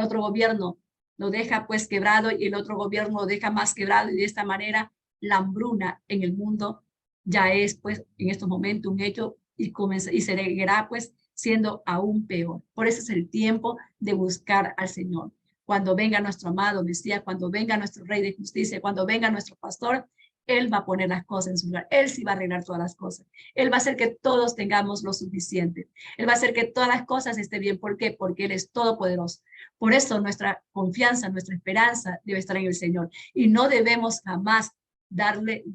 otro gobierno, lo deja pues quebrado y el otro gobierno lo deja más quebrado, y de esta manera la hambruna en el mundo ya es pues en estos momentos un hecho y seguirá pues siendo aún peor. Por eso es el tiempo de buscar al Señor. Cuando venga nuestro amado Mesías, cuando venga nuestro Rey de Justicia, cuando venga nuestro Pastor, Él va a poner las cosas en su lugar. Él sí va a arreglar todas las cosas. Él va a hacer que todos tengamos lo suficiente. Él va a hacer que todas las cosas estén bien. ¿Por qué? Porque Él es todopoderoso. Por eso nuestra confianza, nuestra esperanza debe estar en el Señor. Y no debemos jamás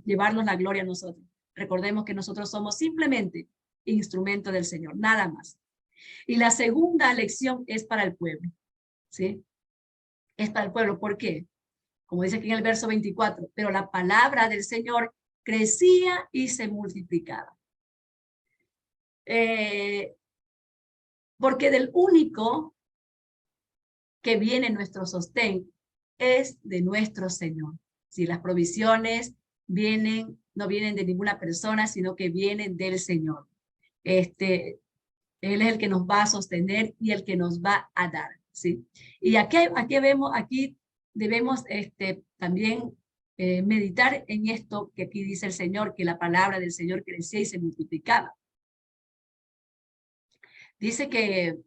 llevarnos la gloria a nosotros. Recordemos que nosotros somos simplemente instrumento del Señor, nada más. Y la segunda lección es para el pueblo, ¿sí? Es para el pueblo. ¿Por qué? Como dice aquí en el verso 24, pero la palabra del Señor crecía y se multiplicaba. Porque del único que viene nuestro sostén es de nuestro Señor. Si las provisiones no vienen de ninguna persona, sino que vienen del Señor. Él es el que nos va a sostener y el que nos va a dar, ¿sí? Y aquí debemos también meditar en esto que aquí dice el Señor, que la palabra del Señor crecía y se multiplicaba. Dice que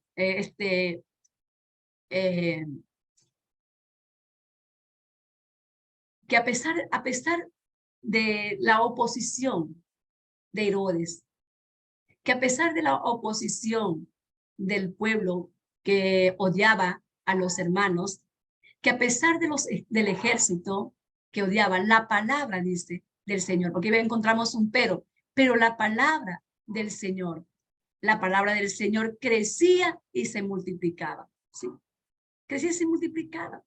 que a pesar de la oposición de Herodes, que a pesar de la oposición del pueblo que odiaba a los hermanos, que a pesar del ejército que odiaba, la palabra, dice, del Señor, porque encontramos un pero la palabra del Señor crecía y se multiplicaba, ¿sí? Crecía y se multiplicaba.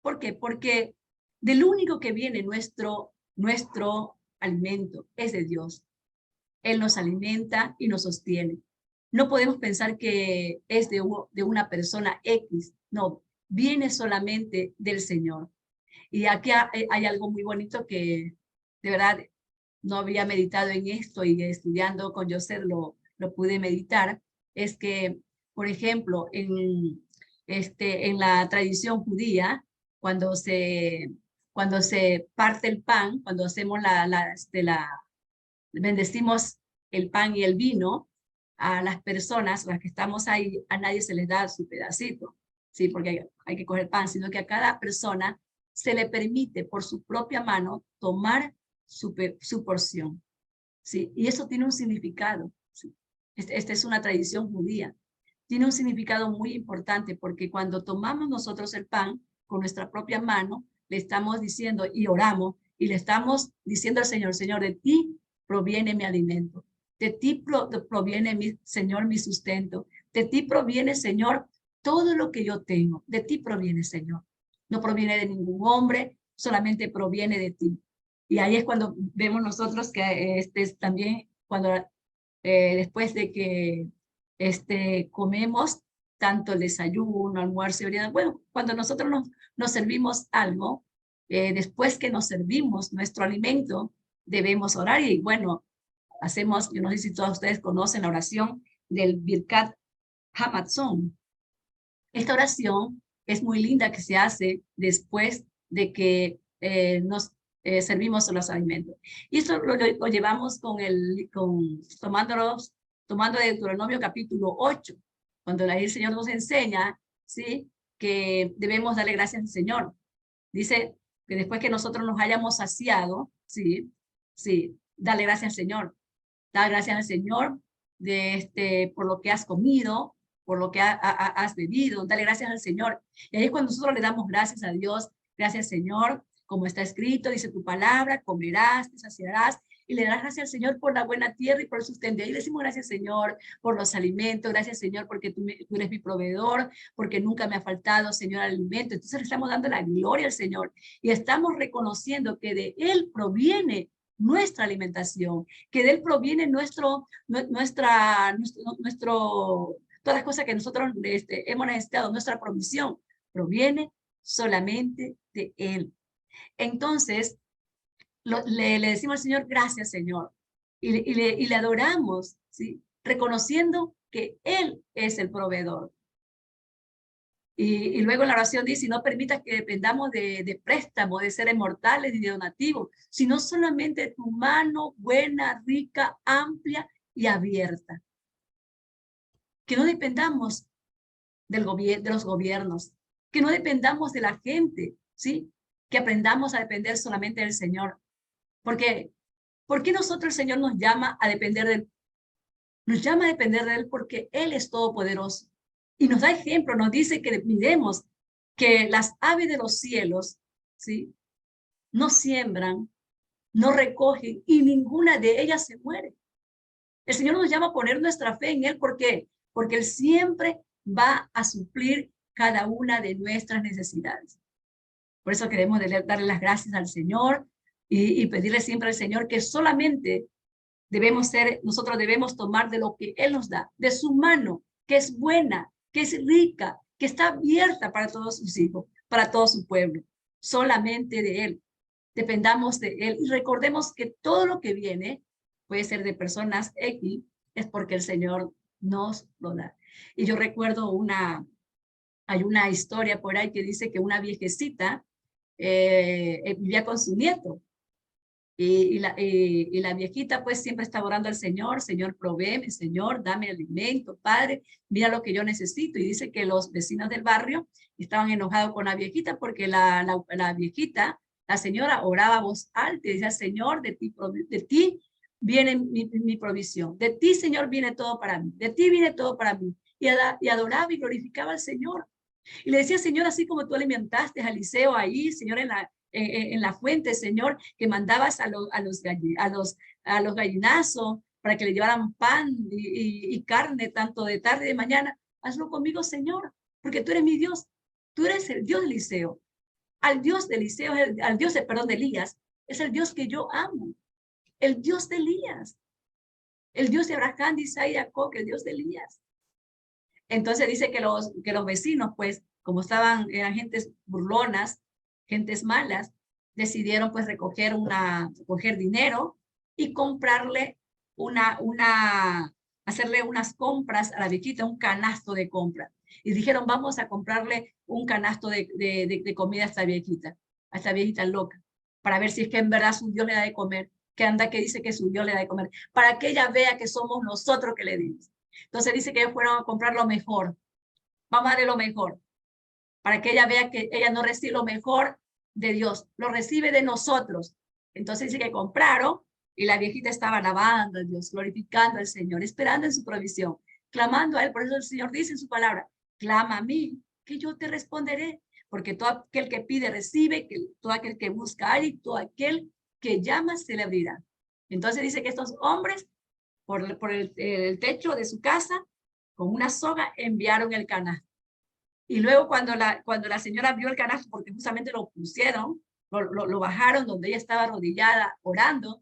¿Por qué? Porque del único que viene nuestro alimento es de Dios. Él nos alimenta y nos sostiene. No podemos pensar que es de una persona X. No, viene solamente del Señor. Y aquí hay algo muy bonito que de verdad no había meditado en esto, y estudiando con José lo pude meditar. Es que, por ejemplo, en la tradición judía, cuando se parte el pan, cuando hacemos bendecimos el pan y el vino, a las personas, las que estamos ahí, a nadie se les da su pedacito, ¿sí? Porque hay que coger pan, sino que a cada persona se le permite por su propia mano tomar su porción, ¿sí? Y eso tiene un significado, ¿sí? Esta es una tradición judía. Tiene un significado muy importante, porque cuando tomamos nosotros el pan con nuestra propia mano, le estamos diciendo y oramos y le estamos diciendo al Señor, Señor, de ti proviene mi alimento. De ti proviene, Señor, mi sustento. De ti proviene, Señor, todo lo que yo tengo. De ti proviene, Señor. no proviene de ningún hombre, solamente proviene de ti. Y ahí es cuando vemos nosotros que también cuando después de que comemos tanto el desayuno, almuerzo y merienda, bueno, cuando nosotros nos servimos algo, después que nos servimos nuestro alimento, debemos orar y bueno, hacemos, yo no sé si todos ustedes conocen la oración del Birkat Hamazon. Esta oración es muy linda que se hace después de que nos servimos los alimentos. Y esto lo llevamos tomando de Deuteronomio capítulo 8, cuando ahí el Señor nos enseña, ¿sí?, que debemos darle gracias al Señor. Dice que después que nosotros nos hayamos saciado, ¿sí?, dale gracias al Señor. Da gracias al Señor por lo que has comido, por lo que has bebido, dale gracias al Señor. Y ahí es cuando nosotros le damos gracias a Dios, gracias Señor, como está escrito, dice tu palabra, comerás, te saciarás, y le darás gracias al Señor por la buena tierra y por el sustento. Y decimos gracias Señor por los alimentos, gracias Señor porque tú eres mi proveedor, porque nunca me ha faltado Señor alimento. Entonces le estamos dando la gloria al Señor y estamos reconociendo que de Él proviene nuestra alimentación, que de Él proviene todas las cosas que nosotros hemos necesitado, nuestra provisión, proviene solamente de Él. Entonces, le decimos al Señor, gracias Señor, y le adoramos, ¿sí?, reconociendo que Él es el proveedor. Y luego en la oración dice, no permitas que dependamos de préstamos, de seres mortales y de donativos, sino solamente de tu mano buena, rica, amplia y abierta. Que no dependamos de los gobiernos, que no dependamos de la gente, ¿sí? Que aprendamos a depender solamente del Señor. Porque, ¿por qué nosotros el Señor nos llama a depender de Él? Nos llama a depender de Él porque Él es todopoderoso. Y nos da ejemplo, nos dice que miremos que las aves de los cielos, ¿sí?, no siembran, no recogen y ninguna de ellas se muere. El Señor nos llama a poner nuestra fe en Él. ¿Por qué? Porque Él siempre va a suplir cada una de nuestras necesidades. Por eso queremos darle las gracias al Señor y pedirle siempre al Señor que solamente nosotros debemos tomar de lo que Él nos da, de su mano, que es buena, que es rica, que está abierta para todos sus hijos, para todo su pueblo. Solamente de Él. Dependamos de Él y recordemos que todo lo que viene puede ser de personas X, es porque el Señor nos lo da. Y yo recuerdo hay una historia por ahí que dice que una viejecita vivía con su nieto. Y la viejita pues siempre estaba orando al Señor, Señor, provéeme, Señor, dame alimento, Padre, mira lo que yo necesito. Y dice que los vecinos del barrio estaban enojados con la viejita porque la viejita, la señora, oraba a voz alta y decía, Señor, de ti viene mi provisión, de ti, Señor, viene todo para mí, de ti viene todo para mí. Y adoraba y glorificaba al Señor. Y le decía, Señor, así como tú alimentaste a Eliseo ahí, Señor, en la fuente, Señor, que mandabas a los gallinazos para que le llevaran pan y carne, tanto de tarde y de mañana, hazlo conmigo, Señor, porque tú eres mi Dios. Tú eres el Dios de Eliseo. Al Dios de Eliseo, al Dios de Elías, es el Dios que yo amo. El Dios de Elías. El Dios de Abraham, de Isaac y Jacob, el Dios de Elías. Entonces dice que los vecinos, pues, como eran gentes burlonas, gentes malas, decidieron pues recoger dinero y comprarle hacerle unas compras a la viejita, un canasto de compra. Y dijeron, vamos a comprarle un canasto de comida a esta viejita loca, para ver si es que en verdad su Dios le da de comer, que dice que su Dios le da de comer, para que ella vea que somos nosotros que le dimos. Entonces dice que ellos fueron a comprar lo mejor. Vamos a darle lo mejor, para que ella vea que ella no recibe lo mejor de Dios, lo recibe de nosotros. Entonces dice que compraron y la viejita estaba alabando a Dios, glorificando al Señor, esperando en su provisión, clamando a Él. Por eso el Señor dice en su palabra, clama a mí, que yo te responderé, porque todo aquel que pide recibe, todo aquel que busca halla y todo aquel que llama se le abrirá. Entonces dice que estos hombres, por el techo de su casa, con una soga enviaron el canasto. Y luego cuando la señora vio el canasto, porque justamente lo pusieron, lo bajaron donde ella estaba arrodillada orando,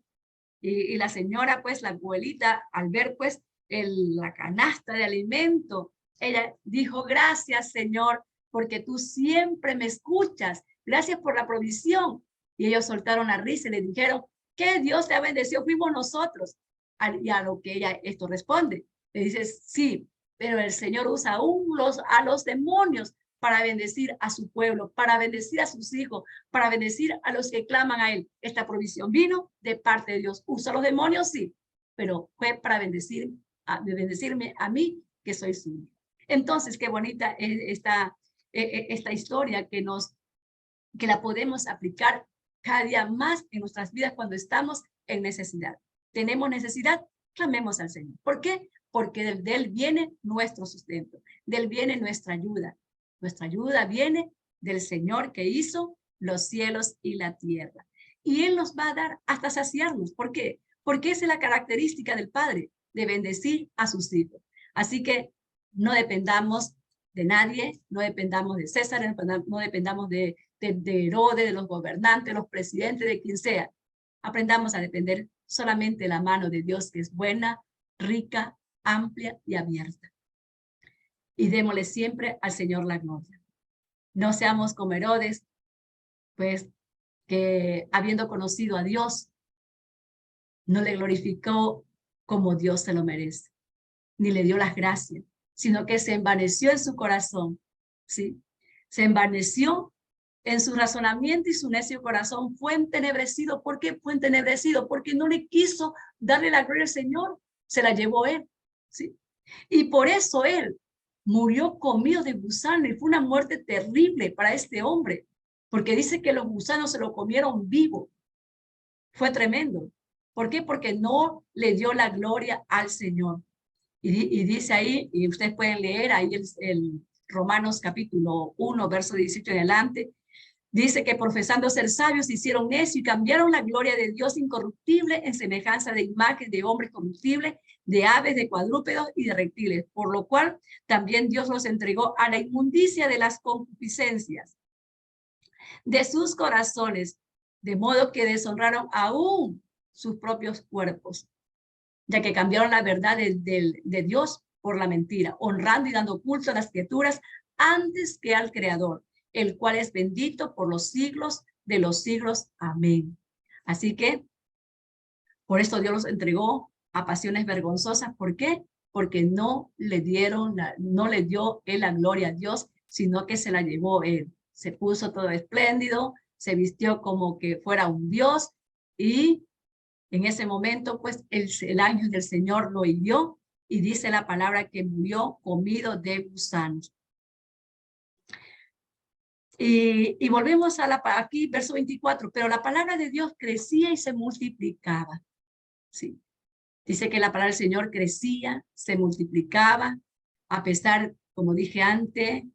y la señora, pues la abuelita, al ver pues la canasta de alimento, ella dijo, gracias Señor, porque tú siempre me escuchas, gracias por la provisión. Y ellos soltaron la risa y le dijeron, que Dios te ha bendecido, fuimos nosotros. Y a lo que ella esto responde, le dice, sí, pero el Señor usa aún a los demonios para bendecir a su pueblo, para bendecir a sus hijos, para bendecir a los que claman a él. Esta provisión vino de parte de Dios. Usa a los demonios, sí, pero fue para bendecirme a mí, que soy su hijo. Entonces, qué bonita es esta historia que la podemos aplicar cada día más en nuestras vidas cuando estamos en necesidad. Tenemos necesidad, clamemos al Señor. ¿Por qué? Porque de él viene nuestro sustento, de él viene nuestra ayuda. Nuestra ayuda viene del Señor que hizo los cielos y la tierra. Y él nos va a dar hasta saciarnos. ¿Por qué? Porque esa es la característica del Padre, de bendecir a sus hijos. Así que no dependamos de nadie, no dependamos de César, no dependamos de Herodes, de los gobernantes, los presidentes, de quien sea. Aprendamos a depender solamente de la mano de Dios, que es buena, rica, amplia y abierta. Y démosle siempre al Señor la gloria. No seamos como Herodes, pues, que habiendo conocido a Dios, no le glorificó como Dios se lo merece, ni le dio las gracias, sino que se envaneció en su corazón, ¿sí? Se envaneció en su razonamiento y su necio corazón fue entenebrecido. ¿Por qué fue entenebrecido? Porque no le quiso darle la gloria al Señor, se la llevó él, ¿sí? Y por eso él murió comido de gusano y fue una muerte terrible para este hombre, porque dice que los gusanos se lo comieron vivo. Fue tremendo. ¿Por qué? Porque no le dio la gloria al Señor. Y dice ahí, y ustedes pueden leer ahí el Romanos capítulo 1, verso 18 en adelante, dice que profesando ser sabios hicieron necio y cambiaron la gloria de Dios incorruptible en semejanza de imagen de hombres corruptibles, de aves, de cuadrúpedos y de reptiles, por lo cual también Dios los entregó a la inmundicia de las concupiscencias de sus corazones, de modo que deshonraron aún sus propios cuerpos, ya que cambiaron la verdad de Dios por la mentira, honrando y dando culto a las criaturas antes que al Creador, el cual es bendito por los siglos de los siglos. Amén. Así que, por esto Dios los entregó a pasiones vergonzosas. ¿Por qué? Porque no le dio él la gloria a Dios, sino que se la llevó él. Se puso todo espléndido, se vistió como que fuera un Dios y en ese momento, pues, el ángel del Señor lo hirió y dice la palabra que murió comido de gusanos. Y volvemos aquí, verso 24, pero la palabra de Dios crecía y se multiplicaba. Sí. Dice que la palabra del Señor crecía, se multiplicaba, a pesar, como dije antes,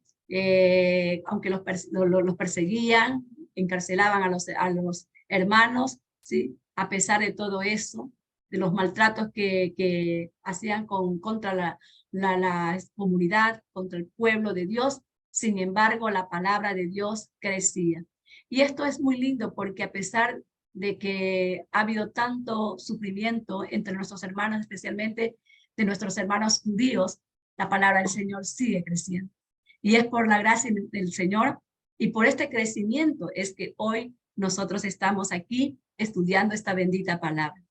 aunque los perseguían, encarcelaban a los hermanos, ¿sí? A pesar de todo eso, de los maltratos que hacían contra la comunidad, contra el pueblo de Dios, sin embargo, la palabra de Dios crecía. Y esto es muy lindo porque a pesar de que ha habido tanto sufrimiento entre nuestros hermanos, especialmente de nuestros hermanos judíos, la palabra del Señor sigue creciendo. Y es por la gracia del Señor y por este crecimiento es que hoy nosotros estamos aquí estudiando esta bendita palabra.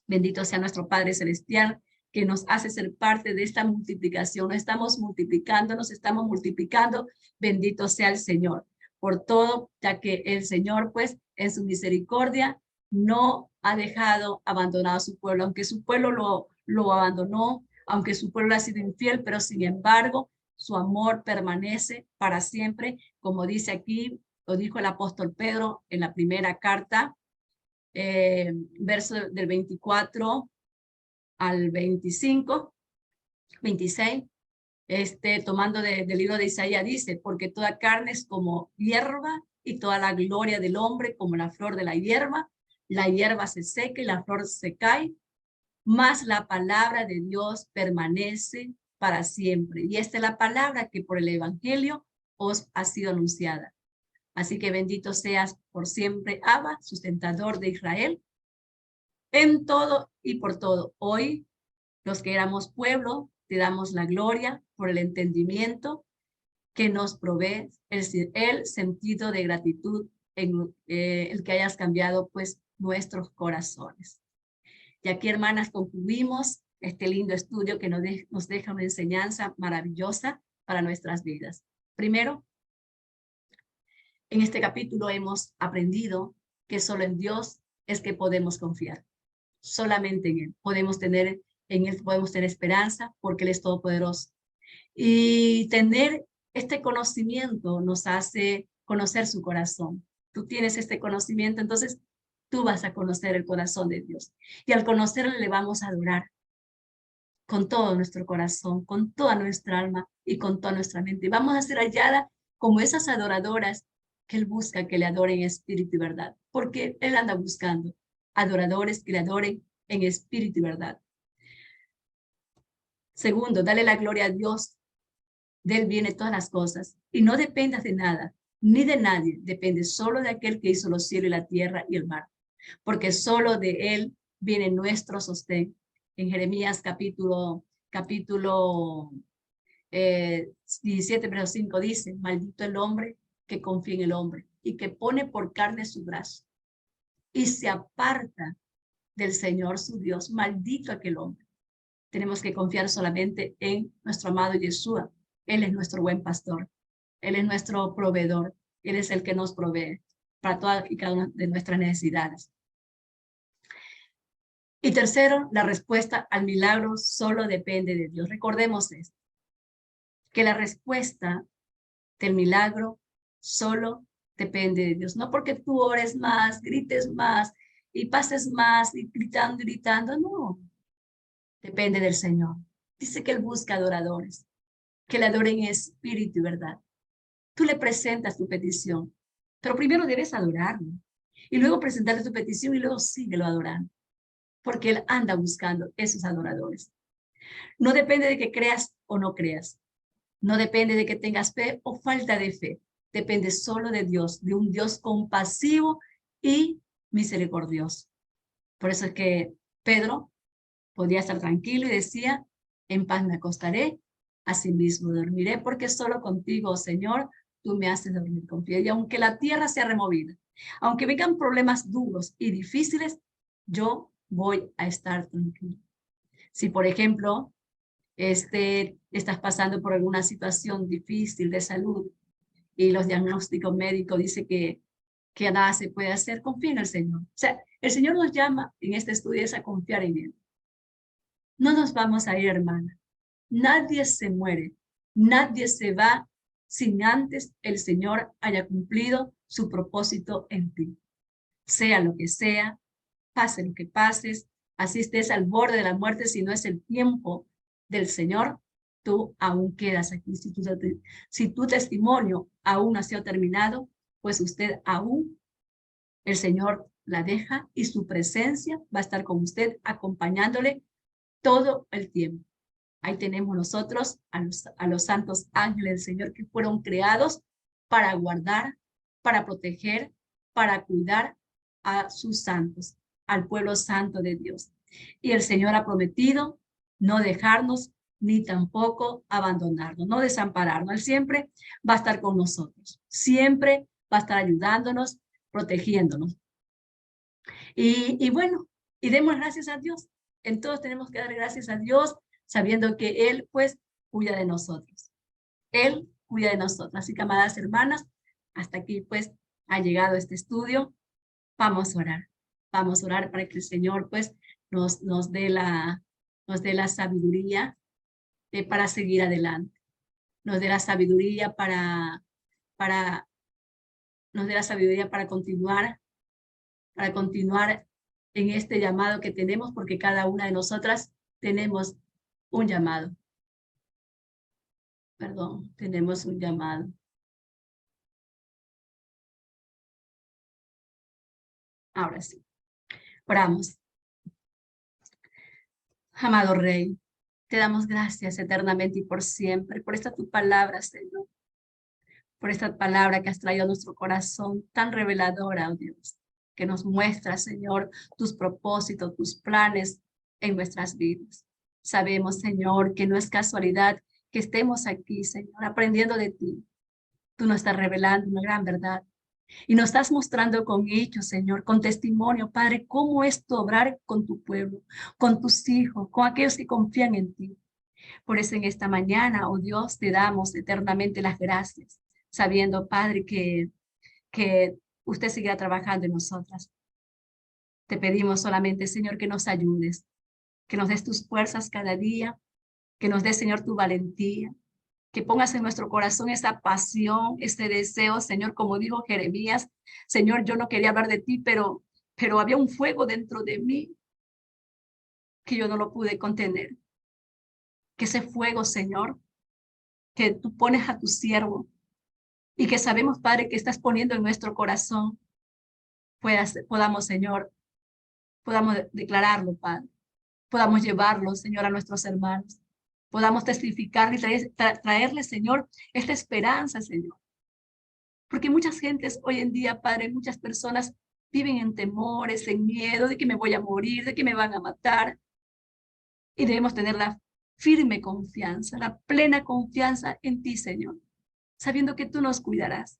Bendito sea nuestro Padre Celestial, que nos hace ser parte de esta multiplicación. No estamos multiplicando, nos estamos multiplicando. Bendito sea el Señor por todo, ya que el Señor, pues, en su misericordia, no ha dejado abandonado a su pueblo, aunque su pueblo lo abandonó, aunque su pueblo ha sido infiel, pero sin embargo, su amor permanece para siempre, como dice aquí, lo dijo el apóstol Pedro en la primera carta, verso del 24 al 25, 26, tomando del libro de Isaías, dice, porque toda carne es como hierba y toda la gloria del hombre como la flor de la hierba se seca y la flor se cae, mas la palabra de Dios permanece para siempre. Y esta es la palabra que por el evangelio os ha sido anunciada. Así que bendito seas por siempre, Abba, sustentador de Israel, en todo y por todo. Hoy, los que éramos pueblo, te damos la gloria por el entendimiento que nos provee el sentido de gratitud en el que hayas cambiado pues nuestros corazones. Y aquí, hermanas, concluimos este lindo estudio que nos deja una enseñanza maravillosa para nuestras vidas. Primero, en este capítulo hemos aprendido que solo en Dios es que podemos confiar. Solamente en Él. En Él podemos tener esperanza porque Él es todopoderoso. Y tener este conocimiento nos hace conocer su corazón. Tú tienes este conocimiento, entonces tú vas a conocer el corazón de Dios. Y al conocerle le vamos a adorar con todo nuestro corazón, con toda nuestra alma y con toda nuestra mente. Y vamos a ser halladas como esas adoradoras que Él busca que le adoren en espíritu y verdad, porque Él anda buscando adoradores que le adoren en espíritu y verdad. Segundo, dale la gloria a Dios. De Él vienen todas las cosas y no dependas de nada, ni de nadie. Depende solo de aquel que hizo los cielos y la tierra y el mar, porque solo de Él viene nuestro sostén. En Jeremías capítulo 17, verso 5 dice, maldito el hombre que confía en el hombre y que pone por carne su brazo y se aparta del Señor su Dios. Maldito aquel hombre. Tenemos que confiar solamente en nuestro amado Yeshua. Él es nuestro buen pastor. Él es nuestro proveedor. Él es el que nos provee para todas y cada una de nuestras necesidades. Y tercero, la respuesta al milagro solo depende de Dios. Recordemos esto, que la respuesta del milagro solo depende de Dios. No porque tú ores más, grites más y pases más y gritando, no. Depende del Señor. Dice que Él busca adoradores, que le adoren en espíritu y verdad. Tú le presentas tu petición, pero primero debes adorarlo. Y luego presentarle tu petición y luego síguelo adorando. Porque Él anda buscando esos adoradores. No depende de que creas o no creas. No depende de que tengas fe o falta de fe. Depende solo de Dios, de un Dios compasivo y misericordioso. Por eso es que Pedro podía estar tranquilo y decía, en paz me acostaré, asimismo dormiré, porque solo contigo, oh Señor, tú me haces dormir con pie. Y aunque la tierra sea removida, aunque vengan problemas duros y difíciles, yo voy a estar tranquilo. Si, por ejemplo, estás pasando por alguna situación difícil de salud y los diagnósticos médicos dicen que nada se puede hacer, confía en el Señor. O sea, el Señor nos llama en este estudio a confiar en Él. No nos vamos a ir, hermana. Nadie se muere, nadie se va sin antes el Señor haya cumplido su propósito en ti. Sea lo que sea, pase lo que pases, así estés al borde de la muerte, si no es el tiempo del Señor, tú aún quedas aquí. Si tu testimonio aún no ha sido terminado, pues usted aún, el Señor la deja y su presencia va a estar con usted acompañándole todo el tiempo. Ahí tenemos nosotros a los santos ángeles del Señor que fueron creados para guardar, para proteger, para cuidar a sus santos, al pueblo santo de Dios. Y el Señor ha prometido no dejarnos ni tampoco abandonarnos, no desampararnos. Él siempre va a estar con nosotros, siempre va a estar ayudándonos, protegiéndonos. Y bueno, y demos gracias a Dios. En todos tenemos que dar gracias a Dios, sabiendo que Él, pues, cuida de nosotros. Él cuida de nosotros. Así que, amadas hermanas, hasta aquí, pues, ha llegado este estudio. Vamos a orar. Vamos a orar para que el Señor, pues, nos dé la sabiduría para seguir adelante. Nos dé la sabiduría nos dé la sabiduría para continuar en este llamado que tenemos, porque cada una de nosotras tenemos un llamado. Perdón, tenemos un llamado. Ahora sí. Oramos. Amado Rey, Te damos gracias eternamente y por siempre, por esta tu palabra, Señor. Por esta palabra que has traído a nuestro corazón tan reveladora, oh Dios, que nos muestra, Señor, tus propósitos, tus planes en nuestras vidas. Sabemos, Señor, que no es casualidad que estemos aquí, Señor, aprendiendo de ti. Tú nos estás revelando una gran verdad y nos estás mostrando con hechos, Señor, con testimonio, Padre, cómo es tu obrar con tu pueblo, con tus hijos, con aquellos que confían en ti. Por eso en esta mañana, oh Dios, te damos eternamente las gracias, sabiendo, Padre, que usted seguirá trabajando en nosotras. Te pedimos solamente, Señor, que nos ayudes, que nos des tus fuerzas cada día, que nos des, Señor, tu valentía, que pongas en nuestro corazón esa pasión, ese deseo, Señor, como dijo Jeremías, Señor, yo no quería hablar de ti, pero había un fuego dentro de mí que yo no lo pude contener. Que ese fuego, Señor, que tú pones a tu siervo y que sabemos, Padre, que estás poniendo en nuestro corazón, podamos, Señor, podamos declararlo, Padre, podamos llevarlo, Señor, a nuestros hermanos, podamos testificar y traerle, Señor, esta esperanza, Señor. Porque muchas gentes hoy en día, Padre, muchas personas viven en temores, en miedo de que me voy a morir, de que me van a matar. Y debemos tener la firme confianza, la plena confianza en ti, Señor, sabiendo que tú nos cuidarás,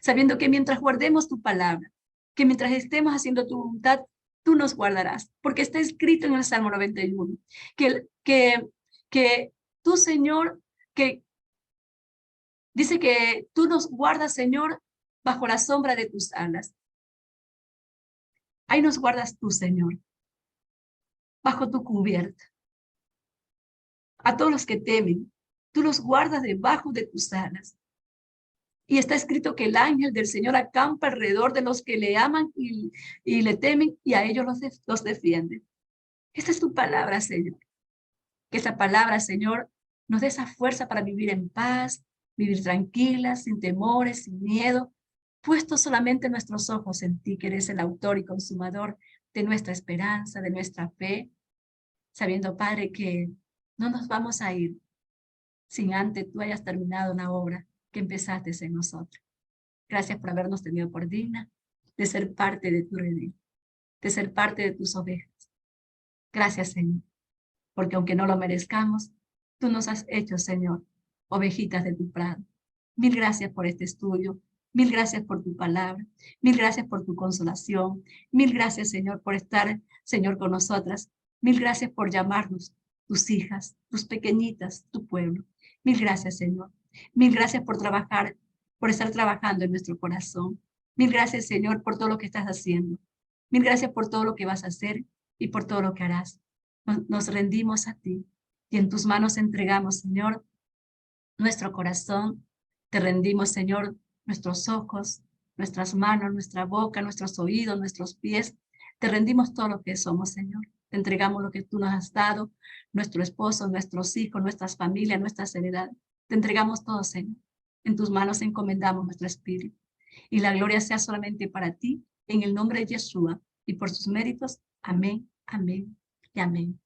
sabiendo que mientras guardemos tu palabra, que mientras estemos haciendo tu voluntad, tú nos guardarás, porque está escrito en el Salmo 91, que tú, Señor, que dice que tú nos guardas, Señor, bajo la sombra de tus alas. Ahí nos guardas tú, Señor, bajo tu cubierta. A todos los que temen, tú los guardas debajo de tus alas. Y está escrito que el ángel del Señor acampa alrededor de los que le aman y le temen, y a ellos los defiende. Esta es tu palabra, Señor. Que esa palabra, Señor, nos dé esa fuerza para vivir en paz, vivir tranquilas, sin temores, sin miedo, puestos solamente nuestros ojos en ti, que eres el autor y consumador de nuestra esperanza, de nuestra fe, sabiendo, Padre, que no nos vamos a ir sin antes tú hayas terminado una obra que empezaste en nosotros. Gracias por habernos tenido por digna de ser parte de tu redil, de ser parte de tus ovejas. Gracias, Señor, porque aunque no lo merezcamos, tú nos has hecho, Señor, ovejitas de tu prado. Mil gracias por este estudio, mil gracias por tu palabra, mil gracias por tu consolación, mil gracias, Señor, por estar, Señor, con nosotras, mil gracias por llamarnos tus hijas, tus pequeñitas, tu pueblo. Mil gracias, Señor. Mil gracias por trabajar, por estar trabajando en nuestro corazón. Mil gracias, Señor, por todo lo que estás haciendo. Mil gracias por todo lo que vas a hacer y por todo lo que harás. Nos rendimos a ti y en tus manos entregamos, Señor, nuestro corazón. Te rendimos, Señor, nuestros ojos, nuestras manos, nuestra boca, nuestros oídos, nuestros pies. Te rendimos todo lo que somos, Señor. Te entregamos lo que tú nos has dado, nuestro esposo, nuestros hijos, nuestras familias, nuestras heredades. Te entregamos todo, Señor. En tus manos encomendamos nuestro espíritu. Y la gloria sea solamente para ti, en el nombre de Yeshua y por sus méritos. Amén, amén y amén.